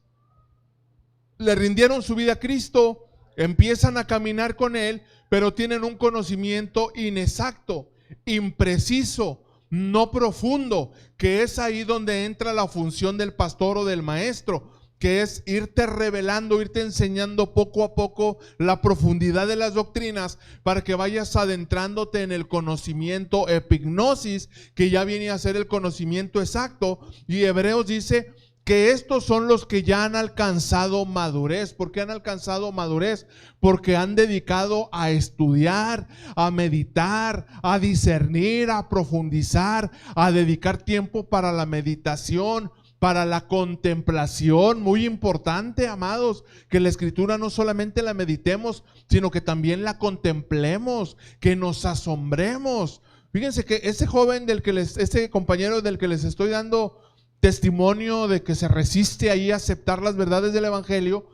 le rindieron su vida a Cristo, empiezan a caminar con Él, pero tienen un conocimiento inexacto, impreciso, no profundo, que es ahí donde entra la función del pastor o del maestro, que es irte revelando, irte enseñando poco a poco la profundidad de las doctrinas para que vayas adentrándote en el conocimiento epignosis, que ya viene a ser el conocimiento exacto. Y Hebreos dice que estos son los que ya han alcanzado madurez. ¿Por qué han alcanzado madurez? Porque han dedicado a estudiar, a meditar, a discernir, a profundizar, a dedicar tiempo para la meditación, para la contemplación. Muy importante, amados, que la escritura no solamente la meditemos, sino que también la contemplemos, que nos asombremos. Fíjense que ese joven ese compañero del que les estoy dando testimonio de que se resiste ahí a aceptar las verdades del evangelio,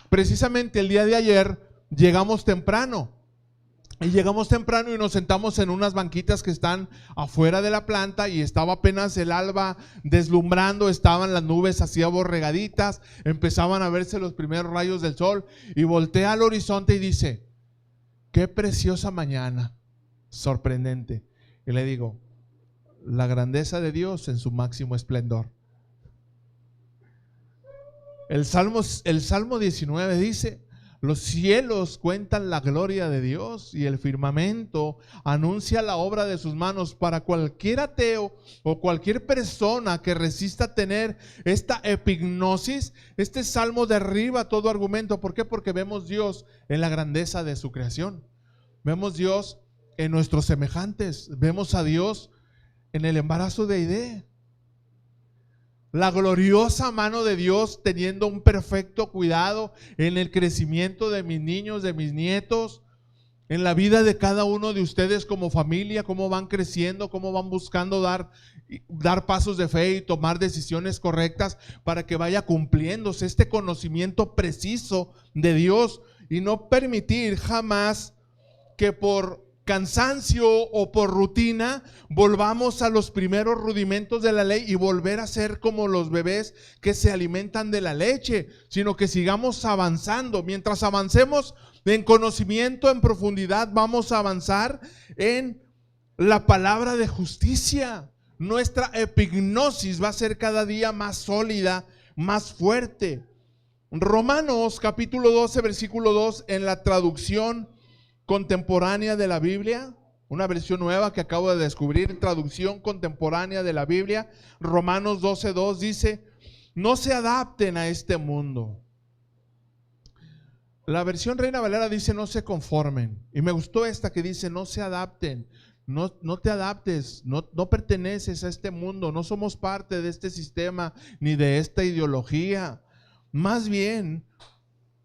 precisamente el día de ayer llegamos temprano. Y llegamos temprano y nos sentamos en unas banquitas que están afuera de la planta, y estaba apenas el alba deslumbrando, estaban las nubes así aborregaditas, empezaban a verse los primeros rayos del sol, y voltea al horizonte y dice: qué preciosa mañana, sorprendente. Y le digo: la grandeza de Dios en su máximo esplendor. El Salmo 19 dice: los cielos cuentan la gloria de Dios y el firmamento anuncia la obra de sus manos. Para cualquier ateo o cualquier persona que resista tener esta epignosis, este salmo derriba todo argumento. ¿Por qué? Porque vemos Dios en la grandeza de su creación. Vemos Dios en nuestros semejantes. Vemos a Dios en el embarazo de Aide. La gloriosa mano de Dios teniendo un perfecto cuidado en el crecimiento de mis niños, de mis nietos, en la vida de cada uno de ustedes como familia, cómo van creciendo, cómo van buscando dar pasos de fe y tomar decisiones correctas para que vaya cumpliéndose este conocimiento preciso de Dios, y no permitir jamás que por cansancio o por rutina volvamos a los primeros rudimentos de la ley y volver a ser como los bebés que se alimentan de la leche, sino que sigamos avanzando. Mientras avancemos en conocimiento, en profundidad, vamos a avanzar en la palabra de justicia. Nuestra epignosis va a ser cada día más sólida, más fuerte. Romanos capítulo 12 versículo 2, en la traducción contemporánea de la Biblia, una versión nueva que acabo de descubrir, traducción contemporánea de la Biblia, Romanos 12:2 dice: no se adapten a este mundo. La versión Reina Valera dice: no se conformen, y me gustó esta que dice: no se adapten. No te adaptes, no perteneces a este mundo, no somos parte de este sistema ni de esta ideología. Más bien,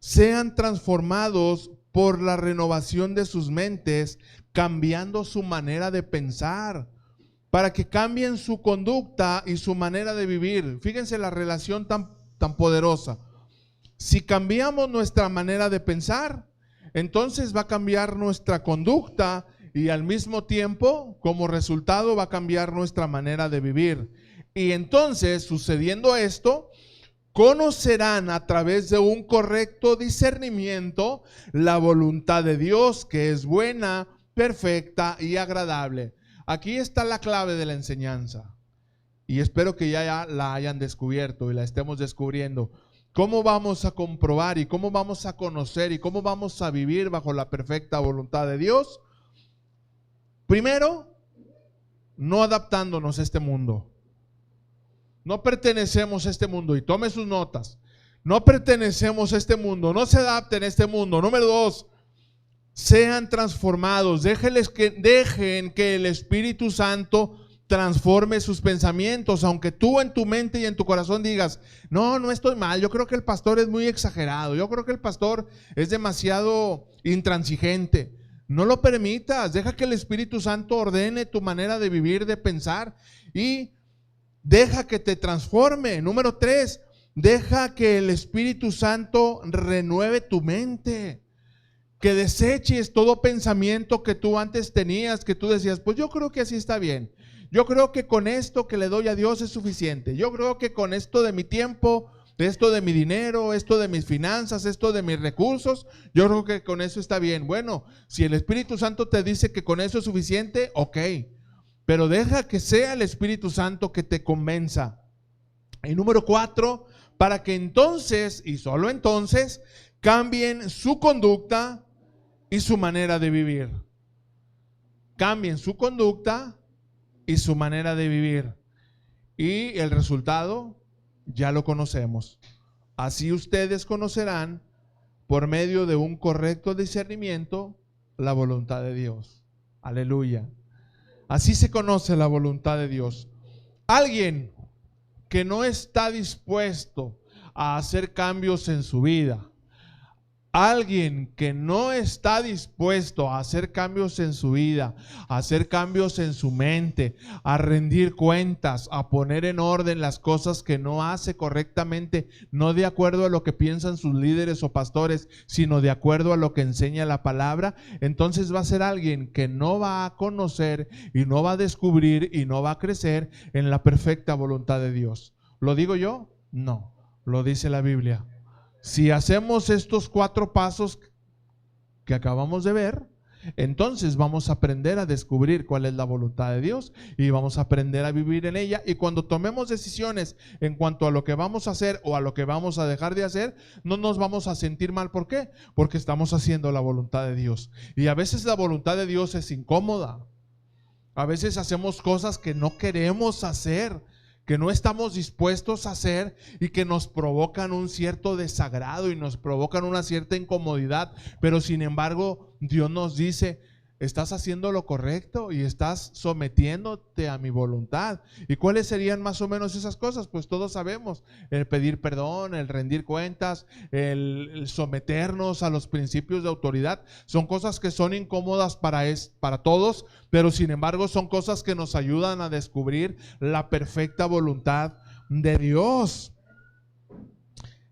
sean transformados por la renovación de sus mentes, cambiando su manera de pensar, para que cambien su conducta y su manera de vivir. Fíjense la relación tan poderosa. Si cambiamos nuestra manera de pensar, entonces va a cambiar nuestra conducta, y al mismo tiempo, como resultado, va a cambiar nuestra manera de vivir. Y entonces, sucediendo esto, conocerán a través de un correcto discernimiento la voluntad de Dios, que es buena, perfecta y agradable. Aquí está la clave de la enseñanza, y espero que ya la hayan descubierto y la estemos descubriendo. ¿Cómo vamos a comprobar y cómo vamos a conocer y cómo vamos a vivir bajo la perfecta voluntad de Dios? Primero, no adaptándonos a este mundo. No pertenecemos a este mundo, y tome sus notas. No pertenecemos a este mundo, no se adapten a este mundo. Número 2, sean transformados. Dejen que el Espíritu Santo transforme sus pensamientos. Aunque tú en tu mente y en tu corazón digas: no estoy mal, yo creo que el pastor es muy exagerado, yo creo que el pastor es demasiado intransigente. No lo permitas, deja que el Espíritu Santo ordene tu manera de vivir, de pensar, y deja que te transforme. Número 3, deja que el Espíritu Santo renueve tu mente, que deseches todo pensamiento que tú antes tenías, que tú decías: pues yo creo que así está bien, yo creo que con esto que le doy a Dios es suficiente, yo creo que con esto de mi tiempo, esto de mi dinero, esto de mis finanzas, esto de mis recursos, yo creo que con eso está bien. Bueno, si el Espíritu Santo te dice que con eso es suficiente, ok, pero deja que sea el Espíritu Santo que te convenza. Y número 4, para que entonces, y solo entonces, cambien su conducta y su manera de vivir. Cambien su conducta y su manera de vivir. Y el resultado ya lo conocemos. Así ustedes conocerán por medio de un correcto discernimiento la voluntad de Dios. Aleluya. Así se conoce la voluntad de Dios. Alguien que no está dispuesto a hacer cambios en su vida, alguien que no está dispuesto a hacer cambios en su vida, a hacer cambios en su mente, a rendir cuentas, a poner en orden las cosas que no hace correctamente, no de acuerdo a lo que piensan sus líderes o pastores, sino de acuerdo a lo que enseña la palabra, entonces va a ser alguien que no va a conocer y no va a descubrir y no va a crecer en la perfecta voluntad de Dios. ¿Lo digo yo? No, lo dice la Biblia. Si hacemos estos 4 pasos que acabamos de ver, entonces vamos a aprender a descubrir cuál es la voluntad de Dios y vamos a aprender a vivir en ella. Y cuando tomemos decisiones en cuanto a lo que vamos a hacer o a lo que vamos a dejar de hacer, no nos vamos a sentir mal. ¿Por qué? Porque estamos haciendo la voluntad de Dios. Y a veces la voluntad de Dios es incómoda. A veces hacemos cosas que no queremos hacer, que no estamos dispuestos a hacer y que nos provocan un cierto desagrado y nos provocan una cierta incomodidad, pero sin embargo Dios nos dice: estás haciendo lo correcto y estás sometiéndote a mi voluntad. ¿Y cuáles serían más o menos esas cosas? Pues todos sabemos: el pedir perdón, el rendir cuentas, el someternos a los principios de autoridad. Son cosas que son incómodas para todos, pero sin embargo son cosas que nos ayudan a descubrir la perfecta voluntad de Dios.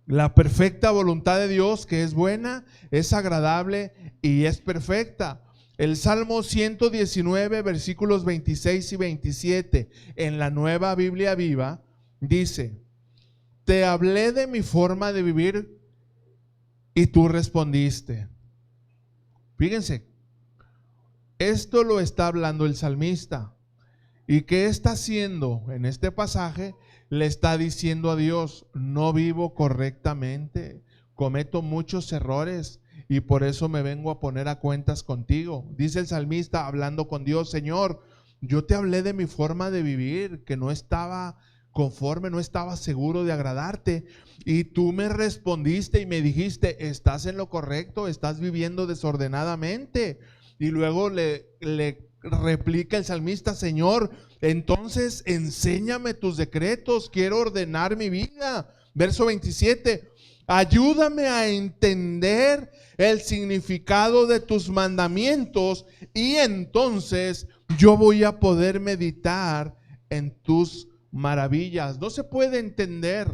La perfecta voluntad de Dios, que es buena, es agradable y es perfecta. El Salmo 119, versículos 26 y 27, en la Nueva Biblia Viva, dice: te hablé de mi forma de vivir y tú respondiste. Fíjense, esto lo está hablando el salmista. ¿Y qué está haciendo en este pasaje? Le está diciendo a Dios: no vivo correctamente, cometo muchos errores y por eso me vengo a poner a cuentas contigo. Dice el salmista hablando con Dios: Señor, yo te hablé de mi forma de vivir, que no estaba conforme, no estaba seguro de agradarte, y tú me respondiste y me dijiste: estás en lo correcto, estás viviendo desordenadamente. Y luego le replica el salmista: Señor, entonces enséñame tus decretos, quiero ordenar mi vida. Verso 27: ayúdame a entender el significado de tus mandamientos y entonces yo voy a poder meditar en tus maravillas. No se puede entender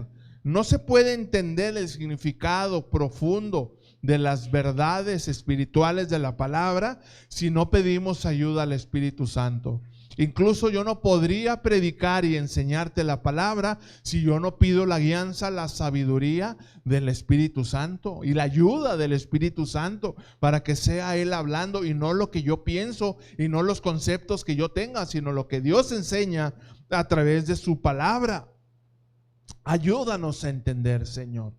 el significado profundo de las verdades espirituales de la palabra si no pedimos ayuda al Espíritu Santo. Incluso yo no podría predicar y enseñarte la palabra si yo no pido la guianza, la sabiduría del Espíritu Santo y la ayuda del Espíritu Santo para que sea Él hablando y no lo que yo pienso y no los conceptos que yo tenga, sino lo que Dios enseña a través de su palabra. Ayúdanos a entender, Señor.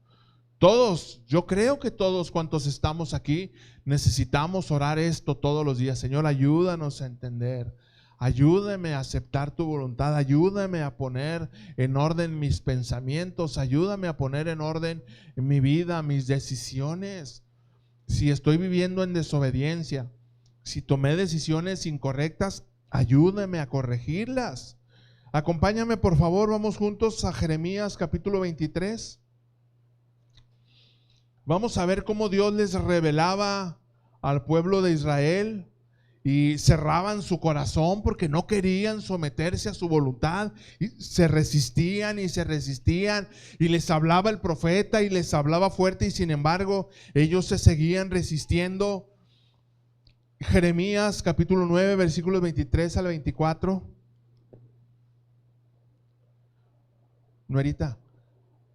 Todos, yo creo que todos cuantos estamos aquí necesitamos orar esto todos los días. Señor, ayúdanos a entender. Ayúdame a aceptar tu voluntad, ayúdame a poner en orden mis pensamientos, ayúdame a poner en orden mi vida, mis decisiones. Si estoy viviendo en desobediencia, si tomé decisiones incorrectas, ayúdame a corregirlas. Acompáñame por favor, vamos juntos a Jeremías capítulo 23. Vamos a ver cómo Dios les revelaba al pueblo de Israel y cerraban su corazón porque no querían someterse a su voluntad y se resistían y les hablaba el profeta y les hablaba fuerte y sin embargo ellos se seguían resistiendo. Jeremías capítulo 9 versículos 23 al 24. Nuerita,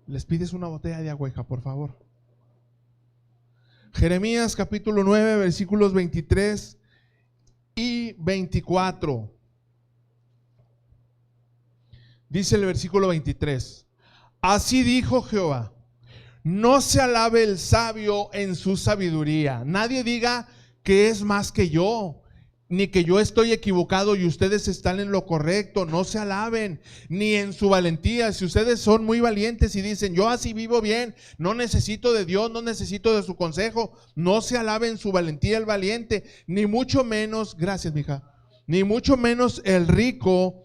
les pides una botella de agua, hija, por favor. Jeremías capítulo 9 versículos 23 y 24. Dice el versículo 23. Así dijo Jehová: no se alabe el sabio en su sabiduría. Nadie diga que es más que yo, ni que yo estoy equivocado y ustedes están en lo correcto. No se alaben, ni en su valentía. Si ustedes son muy valientes y dicen, yo así vivo bien, no necesito de Dios, no necesito de su consejo, no se alabe en su valentía el valiente, ni mucho menos, gracias mija, ni mucho menos el rico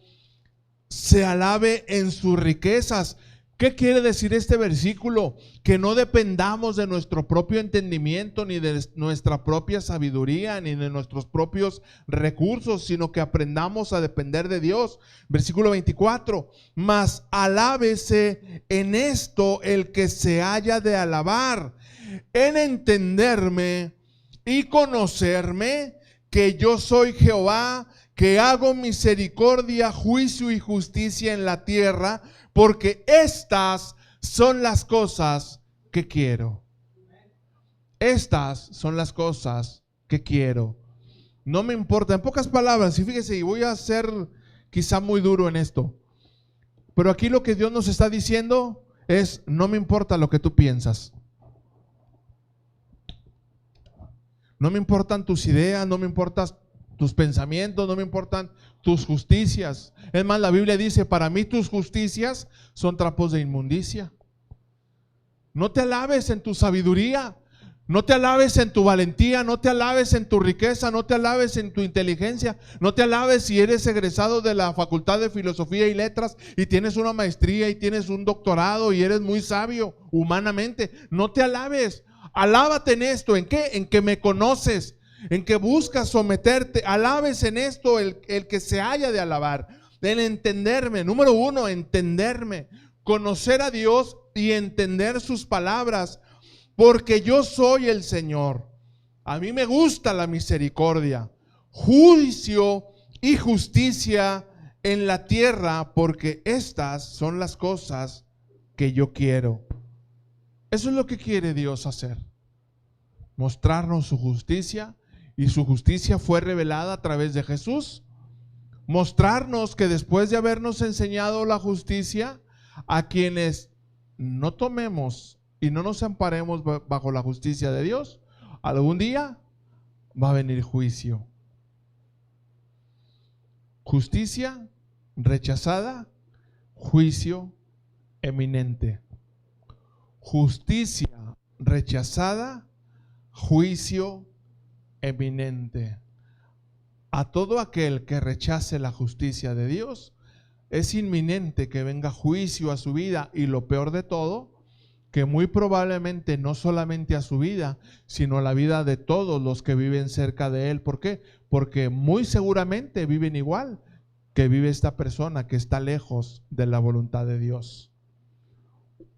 se alabe en sus riquezas. ¿Qué quiere decir este versículo? Que no dependamos de nuestro propio entendimiento, ni de nuestra propia sabiduría, ni de nuestros propios recursos, sino que aprendamos a depender de Dios. Versículo 24. Mas alábese en esto el que se haya de alabar, en entenderme y conocerme, que yo soy Jehová, que hago misericordia, juicio y justicia en la tierra, porque estas son las cosas que quiero. Estas son las cosas que quiero. No me importa, en pocas palabras, y fíjese, y voy a ser quizá muy duro en esto, pero aquí lo que Dios nos está diciendo es: no me importa lo que tú piensas. No me importan tus ideas, no me importan tus pensamientos, no me importan tus justicias. Es más, la Biblia dice: para mí tus justicias son trapos de inmundicia. No te alabes en tu sabiduría, no te alabes en tu valentía, no te alabes en tu riqueza, no te alabes en tu inteligencia, no te alabes si eres egresado de la Facultad de Filosofía y Letras y tienes una maestría y tienes un doctorado y eres muy sabio humanamente. No te alabes. Alábate en esto. ¿En qué? En que me conoces, en que buscas someterte. Alabes en esto el que se haya de alabar, en entenderme. Número uno, entenderme, conocer a Dios y entender sus palabras, porque yo soy el Señor. A mí me gusta la misericordia, juicio y justicia en la tierra, porque estas son las cosas que yo quiero. Eso es lo que quiere Dios hacer, mostrarnos su justicia, y su justicia fue revelada a través de Jesús. Mostrarnos que después de habernos enseñado la justicia, a quienes no tomemos y no nos amparemos bajo la justicia de Dios, algún día va a venir juicio. Justicia rechazada, juicio eminente. Justicia rechazada, juicio eminente. A todo aquel que rechace la justicia de Dios, es inminente que venga juicio a su vida, y lo peor de todo, que muy probablemente no solamente a su vida, sino a la vida de todos los que viven cerca de él. ¿Por qué? Porque muy seguramente viven igual que vive esta persona que está lejos de la voluntad de Dios.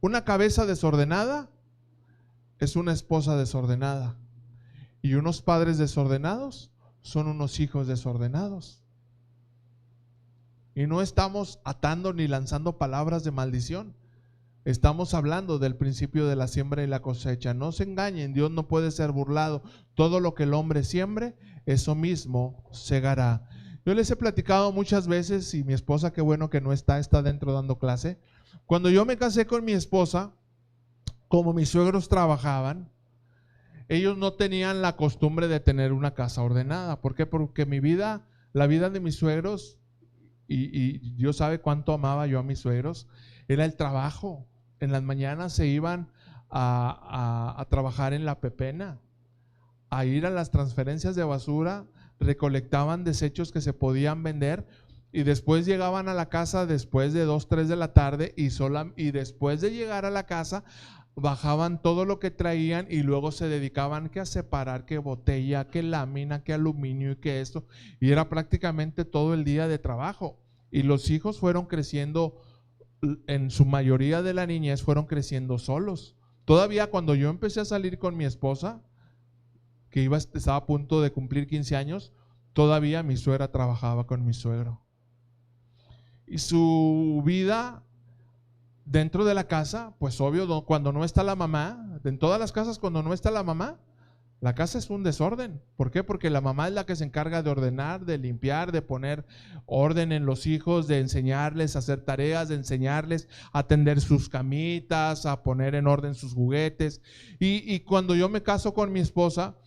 Una cabeza desordenada es una esposa desordenada, y unos padres desordenados son unos hijos desordenados. Y no estamos atando ni lanzando palabras de maldición. Estamos hablando del principio de la siembra y la cosecha. No se engañen, Dios no puede ser burlado. Todo lo que el hombre siembre, eso mismo segará. Yo les he platicado muchas veces, y mi esposa, qué bueno que no está dentro dando clase. Cuando yo me casé con mi esposa, como mis suegros trabajaban, ellos no tenían la costumbre de tener una casa ordenada. ¿Por qué? Porque la vida de mis suegros, y Dios sabe cuánto amaba yo a mis suegros, era el trabajo. En las mañanas se iban a trabajar en la pepena, a ir a las transferencias de basura, recolectaban desechos que se podían vender, y después llegaban a la casa después de 2, 3 de la tarde, y después de llegar a la casa bajaban todo lo que traían, y luego se dedicaban que a separar que botella, que lámina, que aluminio y que esto, y era prácticamente todo el día de trabajo. Y los hijos fueron creciendo, en su mayoría de la niñez fueron creciendo solos. Todavía cuando yo empecé a salir con mi esposa, que estaba a punto de cumplir 15 años, todavía mi suegra trabajaba con mi suegro. Y su vida dentro de la casa, pues obvio, cuando no está la mamá, en todas las casas cuando no está la mamá, La casa es un desorden. ¿Por qué? Porque la mamá es la que se encarga de ordenar, de limpiar, de poner orden en los hijos, de enseñarles a hacer tareas, de enseñarles a tender sus camitas, a poner en orden sus juguetes. Y cuando yo me caso con mi esposa,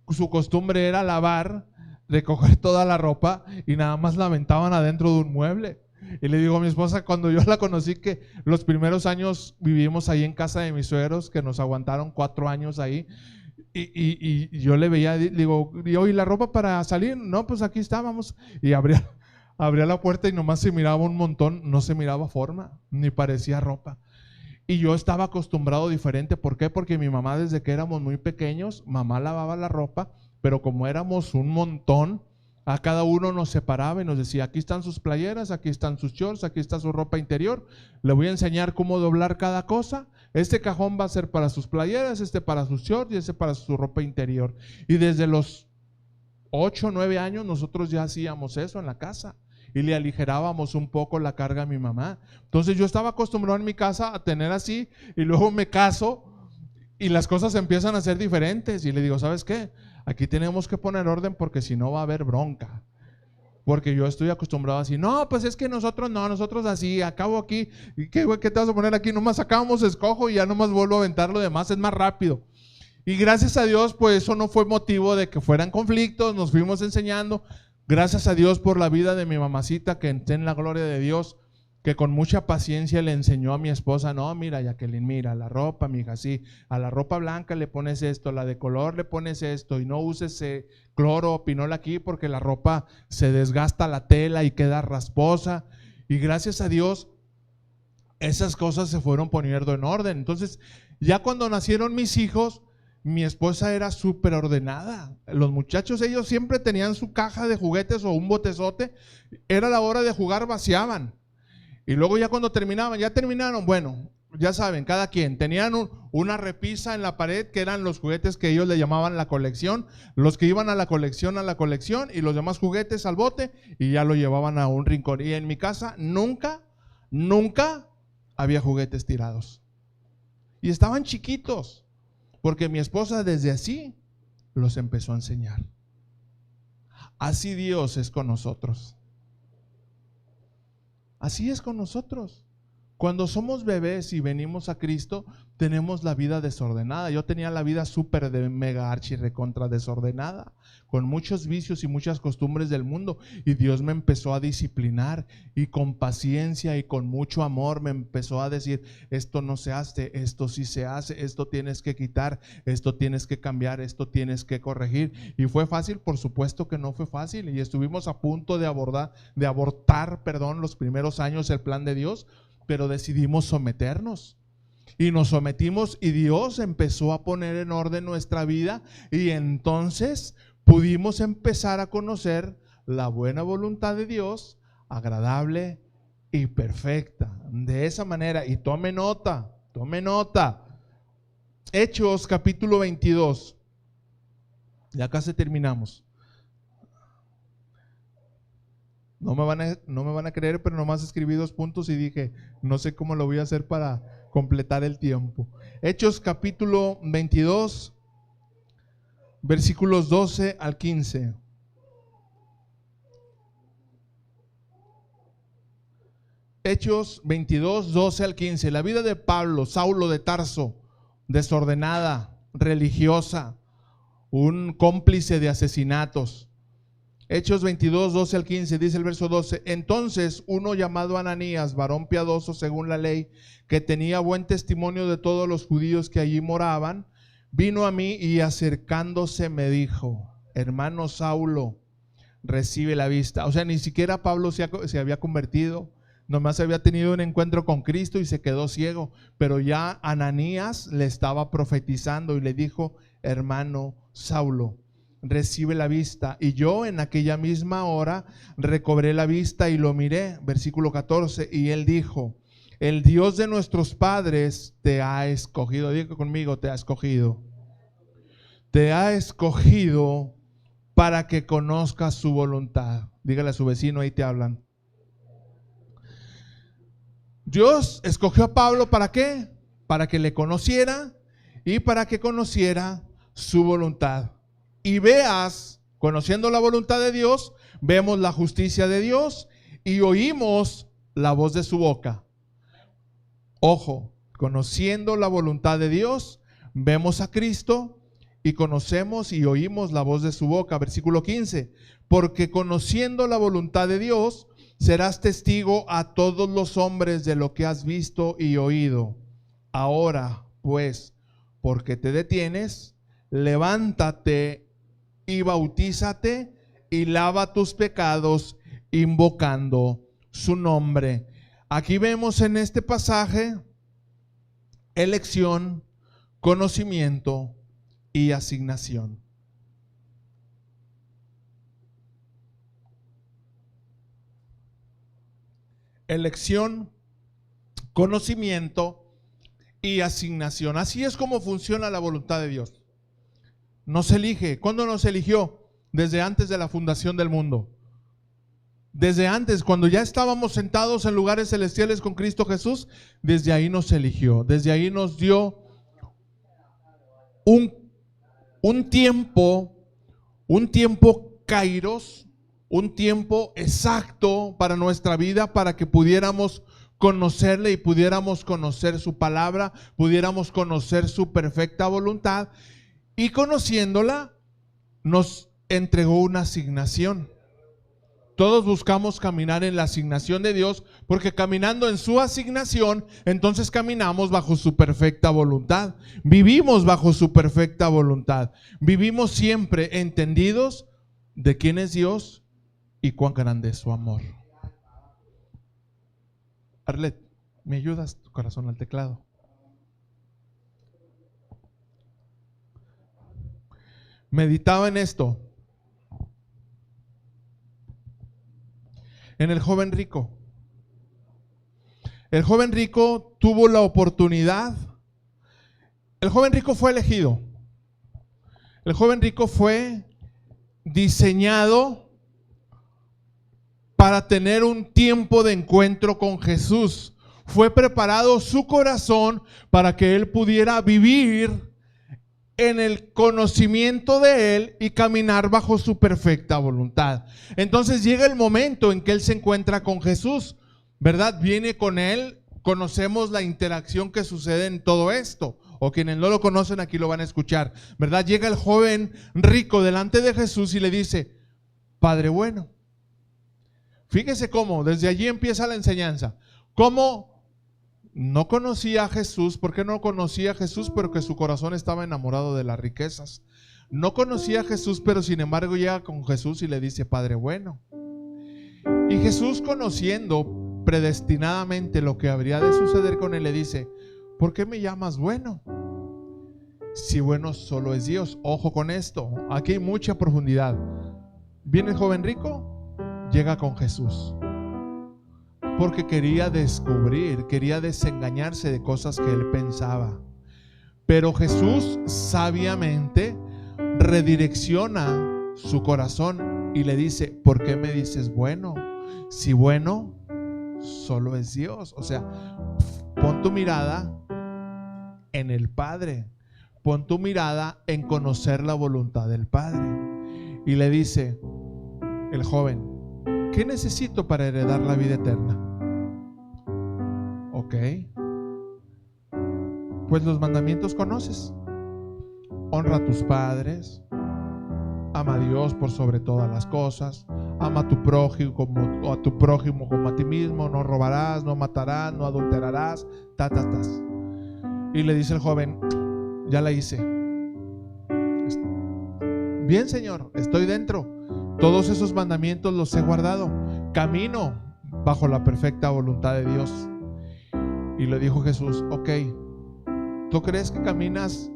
su costumbre era lavar, recoger toda la ropa y nada más la aventaban adentro de un mueble. Y le digo a mi esposa, cuando yo la conocí, que los primeros años vivimos ahí en casa de mis suegros, que nos aguantaron 4 años ahí. Y yo le veía, le digo, ¿y la ropa para salir? No, pues aquí estábamos. Y abría la puerta y nomás se miraba un montón, no se miraba forma, ni parecía ropa. Y yo estaba acostumbrado diferente. ¿Por qué? Porque mi mamá, desde que éramos muy pequeños, mamá lavaba la ropa, pero como éramos un montón, a cada uno nos separaba y nos decía, aquí están sus playeras, aquí están sus shorts, aquí está su ropa interior, le voy a enseñar cómo doblar cada cosa. Este cajón va a ser para sus playeras, este para sus shorts y este para su ropa interior. Y desde los 8 o 9 años nosotros ya hacíamos eso en la casa y le aligerábamos un poco la carga a mi mamá. Entonces yo estaba acostumbrado en mi casa a tener así, y luego me caso y las cosas empiezan a ser diferentes y le digo, ¿sabes qué? Aquí tenemos que poner orden porque si no va a haber bronca. Porque yo estoy acostumbrado así, no, pues es que nosotros no, nosotros así, acabo aquí, ¿qué te vas a poner aquí? Nomás sacamos, escojo y ya nomás vuelvo a aventar lo demás, es más rápido. Y gracias a Dios, pues eso no fue motivo de que fueran conflictos, nos fuimos enseñando. Gracias a Dios por la vida de mi mamacita, que esté en la gloria de Dios, que con mucha paciencia le enseñó a mi esposa, no, mira Jacqueline, mira la ropa, mija, sí, a la ropa blanca le pones esto, a la de color le pones esto, y no uses cloro o pinol aquí porque la ropa se desgasta la tela y queda rasposa. Y gracias a Dios esas cosas se fueron poniendo en orden. Entonces ya cuando nacieron mis hijos, mi esposa era súper ordenada. Los muchachos, ellos siempre tenían su caja de juguetes o un botezote. Era la hora de jugar, vaciaban. Y luego ya cuando terminaban, ya terminaron, bueno, ya saben, cada quien. Tenían una repisa en la pared que eran los juguetes que ellos le llamaban la colección. Los que iban a la colección, y los demás juguetes al bote, y ya lo llevaban a un rincón. Y en mi casa nunca había juguetes tirados. Y estaban chiquitos, porque mi esposa desde así los empezó a enseñar. Así Dios es con nosotros. Así es con nosotros. Cuando somos bebés y venimos a Cristo, tenemos la vida desordenada. Yo tenía la vida súper de mega archi recontra desordenada, con muchos vicios y muchas costumbres del mundo. Y Dios me empezó a disciplinar, y con paciencia y con mucho amor me empezó a decir, esto no se hace, esto sí se hace, esto tienes que quitar, esto tienes que cambiar, esto tienes que corregir. ¿Y fue fácil? Por supuesto que no fue fácil. Y estuvimos a punto de abortar los primeros años el plan de Dios, pero decidimos someternos. Y nos sometimos y Dios empezó a poner en orden nuestra vida, y entonces pudimos empezar a conocer la buena voluntad de Dios, agradable y perfecta. De esa manera, y tome nota. Hechos capítulo 22. Ya casi terminamos. No me van a creer, pero nomás escribí 2 puntos y dije, no sé cómo lo voy a hacer para completar el tiempo. Hechos capítulo 22, versículos 12 al 15. Hechos 22, 12 al 15. La vida de Pablo, Saulo de Tarso, desordenada, religiosa, un cómplice de asesinatos. Hechos 22, 12 al 15, dice el verso 12: entonces uno llamado Ananías, varón piadoso según la ley, que tenía buen testimonio de todos los judíos que allí moraban, vino a mí y acercándose me dijo, hermano Saulo, recibe la vista. O sea, ni siquiera Pablo se había convertido, nomás había tenido un encuentro con Cristo y se quedó ciego, pero ya Ananías le estaba profetizando y le dijo, hermano Saulo, recibe la vista. Y yo en aquella misma hora recobré la vista y lo miré. Versículo 14, y él dijo, el Dios de nuestros padres te ha escogido. Diga conmigo, te ha escogido. Te ha escogido para que conozcas su voluntad. Dígale a su vecino, ahí te hablan. Dios escogió a Pablo, ¿para qué? Para que le conociera y para que conociera su voluntad. Y veas, conociendo la voluntad de Dios, vemos la justicia de Dios y oímos la voz de su boca. Ojo, conociendo la voluntad de Dios, vemos a Cristo y conocemos y oímos la voz de su boca. Versículo 15, porque conociendo la voluntad de Dios, serás testigo a todos los hombres de lo que has visto y oído. Ahora, pues, porque te detienes, levántate y bautízate y lava tus pecados invocando su nombre. Aquí vemos en este pasaje elección, conocimiento y asignación. Elección, conocimiento y asignación. Así es como funciona la voluntad de Dios. Nos elige. ¿Cuándo nos eligió? Desde antes de la fundación del mundo. Desde antes, cuando ya estábamos sentados en lugares celestiales con Cristo Jesús, desde ahí nos eligió. Desde ahí nos dio un tiempo kairos, un tiempo exacto para nuestra vida, para que pudiéramos conocerle y pudiéramos conocer su palabra, pudiéramos conocer su perfecta voluntad, y conociéndola nos entregó una asignación. Todos buscamos caminar en la asignación de Dios, porque caminando en su asignación, entonces caminamos bajo su perfecta voluntad. Vivimos bajo su perfecta voluntad. Vivimos siempre entendidos de quién es Dios y cuán grande es su amor. Arlet, ¿me ayudas tu corazón al teclado? Meditaba en esto. En el joven rico. El joven rico tuvo la oportunidad. El joven rico fue elegido. El joven rico fue diseñado para tener un tiempo de encuentro con Jesús. Fue preparado su corazón para que él pudiera vivir en el conocimiento de Él y caminar bajo su perfecta voluntad. Entonces llega el momento en que Él se encuentra con Jesús, ¿verdad? Viene con Él, conocemos la interacción que sucede en todo esto, o quienes no lo conocen aquí lo van a escuchar, ¿verdad? Llega el joven rico delante de Jesús y le dice: Padre bueno. Fíjese cómo, desde allí empieza la enseñanza. Cómo no conocía a Jesús. ¿Por qué no conocía a Jesús? Pero que su corazón estaba enamorado de las riquezas. No conocía a Jesús, pero sin embargo llega con Jesús y le dice: Padre bueno. Y Jesús, conociendo predestinadamente lo que habría de suceder con él, le dice: ¿por qué me llamas bueno? Si bueno solo es Dios. Ojo con esto, aquí hay mucha profundidad. Viene el joven rico, llega con Jesús, porque quería descubrir, quería desengañarse de cosas que él pensaba. Pero Jesús sabiamente redirecciona su corazón y le dice: ¿por qué me dices bueno? Si bueno solo es Dios. O sea, pon tu mirada en el Padre, pon tu mirada en conocer la voluntad del Padre. Y le dice el joven: ¿qué necesito para heredar la vida eterna? Ok, pues los mandamientos conoces. Honra a tus padres, ama a Dios por sobre todas las cosas, ama a tu prójimo como a ti mismo, no robarás, no matarás, no adulterarás, Y le dice el joven: ya la hice. Bien, Señor, estoy dentro. Todos esos mandamientos los he guardado. Camino bajo la perfecta voluntad de Dios. Y le dijo Jesús: ok, ¿tú crees que caminas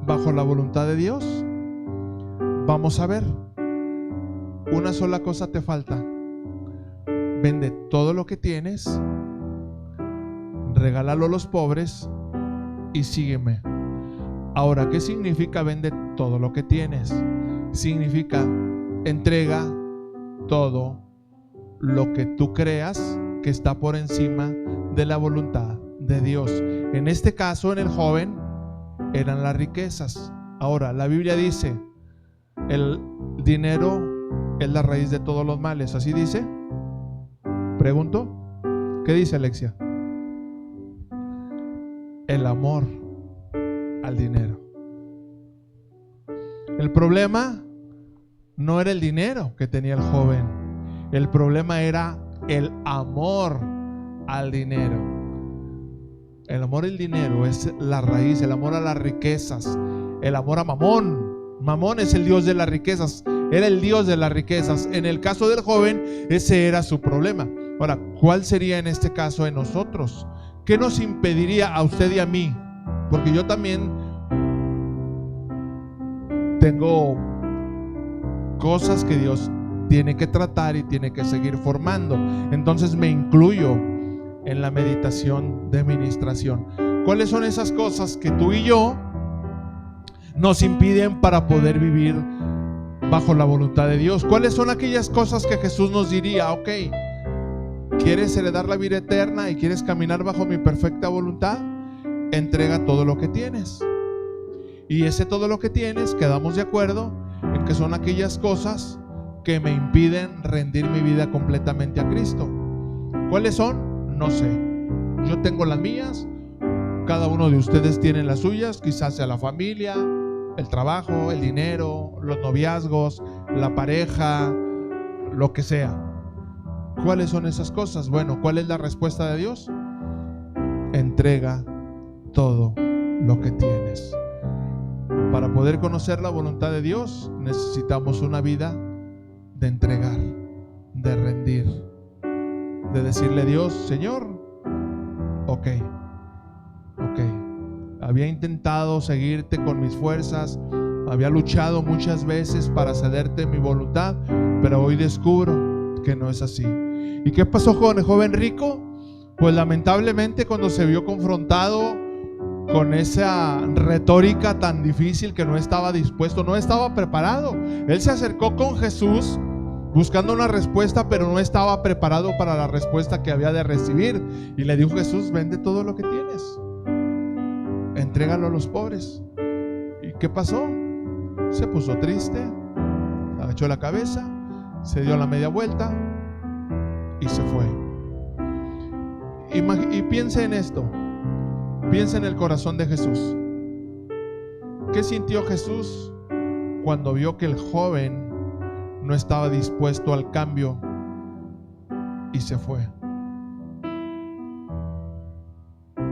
bajo la voluntad de Dios? Vamos a ver. Una sola cosa te falta. Vende todo lo que tienes, regálalo a los pobres y sígueme. Ahora, ¿qué significa vende todo lo que tienes? Significa entrega todo lo que tú creas que está por encima de la voluntad de Dios. En este caso, en el joven, eran las riquezas. Ahora, la Biblia dice, el dinero es la raíz de todos los males. ¿Así dice? Pregunto, ¿qué dice Alexia? El amor al dinero. El problema no era el dinero que tenía el joven. El problema era el amor al dinero. El amor al dinero es la raíz, el amor a las riquezas, el amor a Mamón. Mamón es el dios de las riquezas, era el dios de las riquezas. En el caso del joven, ese era su problema. Ahora, ¿cuál sería en este caso en nosotros? ¿Qué nos impediría a usted y a mí? Porque yo también tengo cosas que Dios tiene que tratar y tiene que seguir formando. Entonces me incluyo en la meditación de ministración. ¿Cuáles son esas cosas que tú y yo nos impiden para poder vivir bajo la voluntad de Dios? ¿Cuáles son aquellas cosas que Jesús nos diría? Ok, ¿quieres heredar la vida eterna y quieres caminar bajo mi perfecta voluntad? Entrega todo lo que tienes. Y ese todo lo que tienes, quedamos de acuerdo en que son aquellas cosas que me impiden rendir mi vida completamente a Cristo. ¿Cuáles son? No sé. Yo tengo las mías, cada uno de ustedes tiene las suyas, quizás sea la familia, el trabajo, el dinero, los noviazgos, la pareja, lo que sea. ¿Cuáles son esas cosas? Bueno, ¿cuál es la respuesta de Dios? Entrega todo lo que tienes. Para poder conocer la voluntad de Dios, necesitamos una vida de entregar, de rendir, de decirle a Dios, Señor, ok, había intentado seguirte con mis fuerzas, había luchado muchas veces para cederte mi voluntad, pero hoy descubro que no es así. ¿Y qué pasó con el joven rico? Pues lamentablemente cuando se vio confrontado con esa retórica tan difícil, que no estaba dispuesto, no estaba preparado. Él se acercó con Jesús buscando una respuesta, pero no estaba preparado para la respuesta que había de recibir. Y le dijo Jesús, vende todo lo que tienes, entrégalo a los pobres. ¿Y qué pasó? Se puso triste, agachó la cabeza, se dio la media vuelta y se fue. Y piensa en esto. Piensa en el corazón de Jesús. ¿Qué sintió Jesús cuando vio que el joven no estaba dispuesto al cambio y se fue?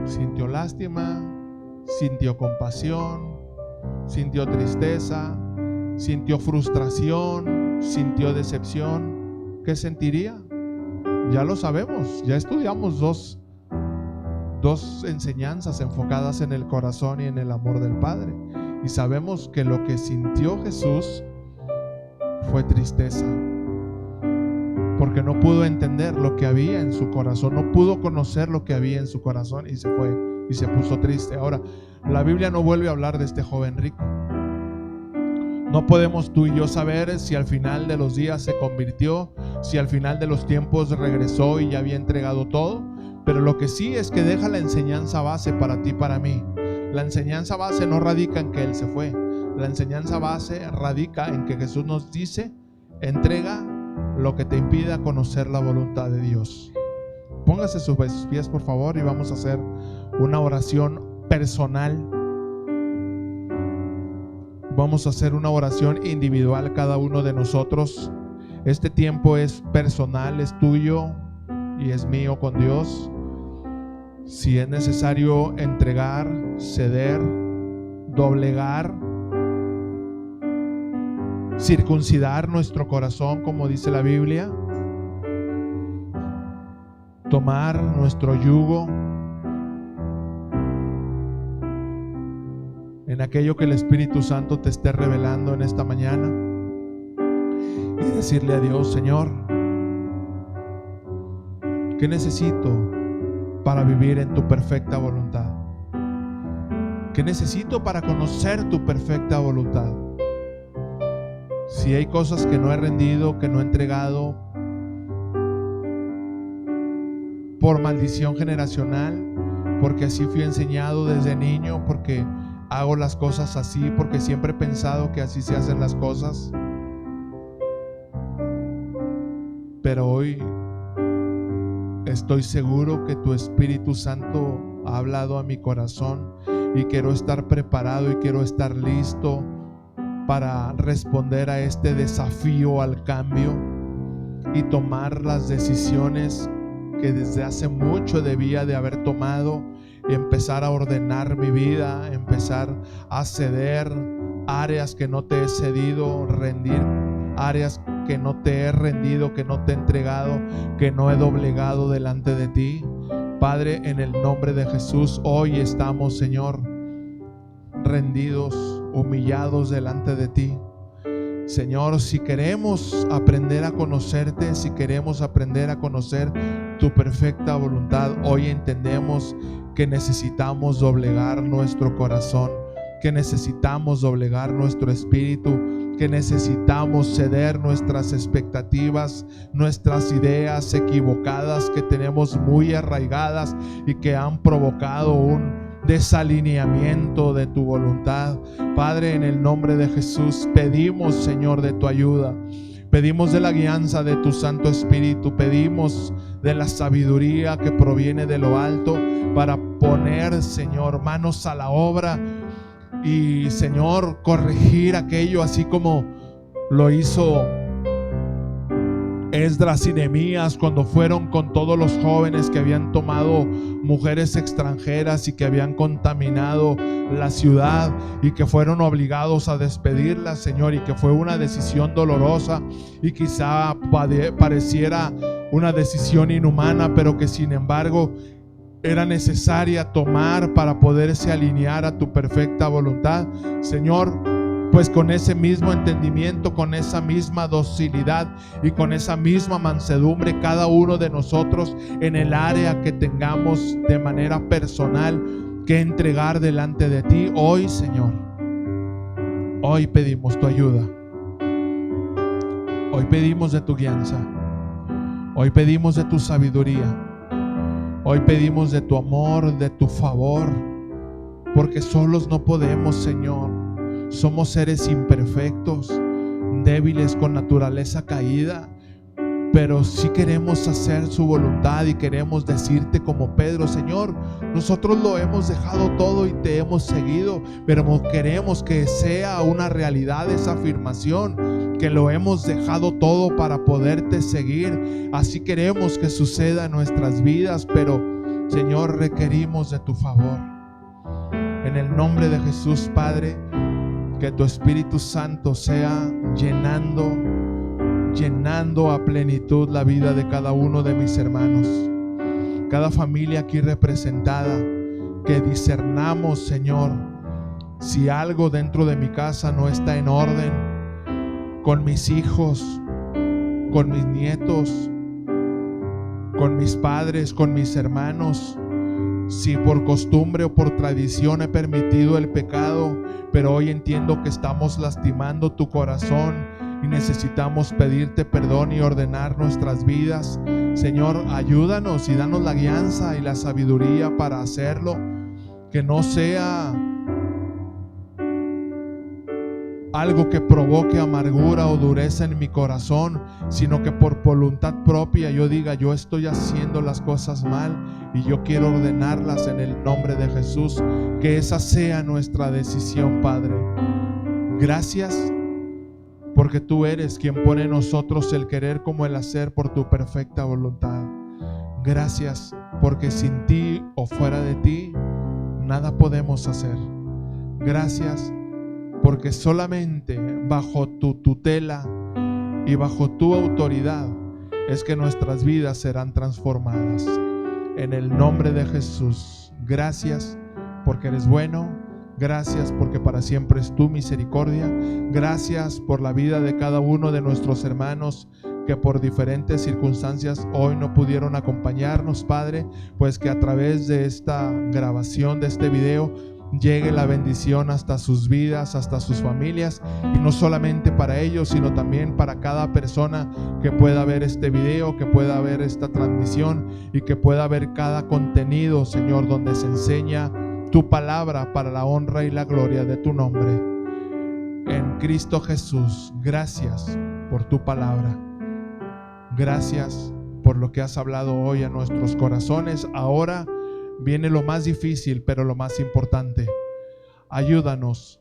Sintió lástima, sintió compasión, sintió tristeza, sintió frustración, sintió decepción. ¿Qué sentiría? Ya lo sabemos, ya estudiamos dos enseñanzas enfocadas en el corazón y en el amor del Padre, y sabemos que lo que sintió Jesús fue tristeza, porque no pudo entender lo que había en su corazón, no pudo conocer lo que había en su corazón y se fue y se puso triste. Ahora, la Biblia no vuelve a hablar de este joven rico. No podemos tú y yo saber si al final de los días se convirtió, si al final de los tiempos regresó y ya había entregado todo. Pero lo que sí es que deja la enseñanza base para ti y para mí. La enseñanza base no radica en que Él se fue. La enseñanza base radica en que Jesús nos dice, entrega lo que te impida conocer la voluntad de Dios. Póngase sus pies, por favor, y vamos a hacer una oración personal. Vamos a hacer una oración individual cada uno de nosotros. Este tiempo es personal, es tuyo y es mío con Dios. Si es necesario entregar, ceder, doblegar, circuncidar nuestro corazón, como dice la Biblia, tomar nuestro yugo en aquello que el Espíritu Santo te esté revelando en esta mañana, y decirle a Dios, Señor, ¿qué necesito para vivir en tu perfecta voluntad? ¿Qué necesito para conocer tu perfecta voluntad? Si hay cosas que no he rendido, que no he entregado por maldición generacional, porque así fui enseñado desde niño, porque hago las cosas así porque siempre he pensado que así se hacen las cosas. Pero hoy estoy seguro que tu Espíritu Santo ha hablado a mi corazón y quiero estar preparado y quiero estar listo para responder a este desafío al cambio y tomar las decisiones que desde hace mucho debía de haber tomado y empezar a ordenar mi vida, empezar a ceder áreas que no te he cedido, rendir áreas que no te he rendido, que no te he entregado, que no he doblegado delante de ti. Padre, en el nombre de Jesús, hoy estamos, Señor, rendidos, humillados delante de ti. Señor, si queremos aprender a conocerte, si queremos aprender a conocer tu perfecta voluntad, hoy entendemos que necesitamos doblegar nuestro corazón, que necesitamos doblegar nuestro espíritu, que necesitamos ceder nuestras expectativas, nuestras ideas equivocadas que tenemos muy arraigadas y que han provocado un desalineamiento de tu voluntad. Padre, en el nombre de Jesús pedimos, Señor, de tu ayuda, pedimos de la guianza de tu Santo Espíritu, pedimos de la sabiduría que proviene de lo alto para poner, Señor, manos a la obra y, Señor, corregir aquello así como lo hizo Esdras y Nehemías cuando fueron con todos los jóvenes que habían tomado mujeres extranjeras y que habían contaminado la ciudad y que fueron obligados a despedirlas, Señor, y que fue una decisión dolorosa y quizá pareciera una decisión inhumana, pero que sin embargo era necesaria tomar para poderse alinear a tu perfecta voluntad. Señor, pues con ese mismo entendimiento, con esa misma docilidad y con esa misma mansedumbre, cada uno de nosotros en el área que tengamos de manera personal que entregar delante de ti, hoy, Señor, hoy pedimos tu ayuda, hoy pedimos de tu guianza, hoy pedimos de tu sabiduría, hoy pedimos de tu amor, de tu favor, porque solos no podemos, Señor. Somos seres imperfectos, débiles, con naturaleza caída, pero sí queremos hacer su voluntad y queremos decirte como Pedro: Señor, nosotros lo hemos dejado todo y te hemos seguido, pero queremos que sea una realidad esa afirmación, que lo hemos dejado todo para poderte seguir. Así queremos que suceda en nuestras vidas, pero, Señor, requerimos de tu favor. En el nombre de Jesús, Padre, que tu Espíritu Santo sea llenando a plenitud la vida de cada uno de mis hermanos, cada familia aquí representada, que discernamos, Señor, si algo dentro de mi casa no está en orden, con mis hijos, con mis nietos, con mis padres, con mis hermanos, si por costumbre o por tradición he permitido el pecado, pero hoy entiendo que estamos lastimando tu corazón y necesitamos pedirte perdón y ordenar nuestras vidas. Señor, ayúdanos y danos la guianza y la sabiduría para hacerlo, que no sea algo que provoque amargura o dureza en mi corazón, sino que por voluntad propia yo diga: yo estoy haciendo las cosas mal y yo quiero ordenarlas en el nombre de Jesús. Que esa sea nuestra decisión, Padre. Gracias porque tú eres quien pone en nosotros el querer como el hacer por tu perfecta voluntad. Gracias porque sin ti o fuera de ti nada podemos hacer. Gracias porque solamente bajo tu tutela y bajo tu autoridad es que nuestras vidas serán transformadas. En el nombre de Jesús, gracias porque eres bueno, gracias porque para siempre es tu misericordia, gracias por la vida de cada uno de nuestros hermanos que por diferentes circunstancias hoy no pudieron acompañarnos, Padre, pues que a través de esta grabación, de este video, llegue la bendición hasta sus vidas, hasta sus familias, y no solamente para ellos, sino también para cada persona que pueda ver este video, que pueda ver esta transmisión y que pueda ver cada contenido, Señor, donde se enseña tu palabra para la honra y la gloria de tu nombre. En Cristo Jesús, gracias por tu palabra. Gracias por lo que has hablado hoy a nuestros corazones. Ahora viene lo más difícil, pero lo más importante. Ayúdanos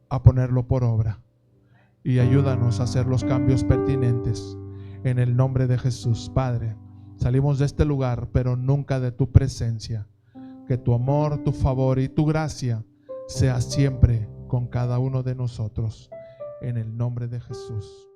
a ponerlo por obra y ayúdanos a hacer los cambios pertinentes. En el nombre de Jesús, Padre, salimos de este lugar, pero nunca de tu presencia. Que tu amor, tu favor y tu gracia sea siempre con cada uno de nosotros. En el nombre de Jesús.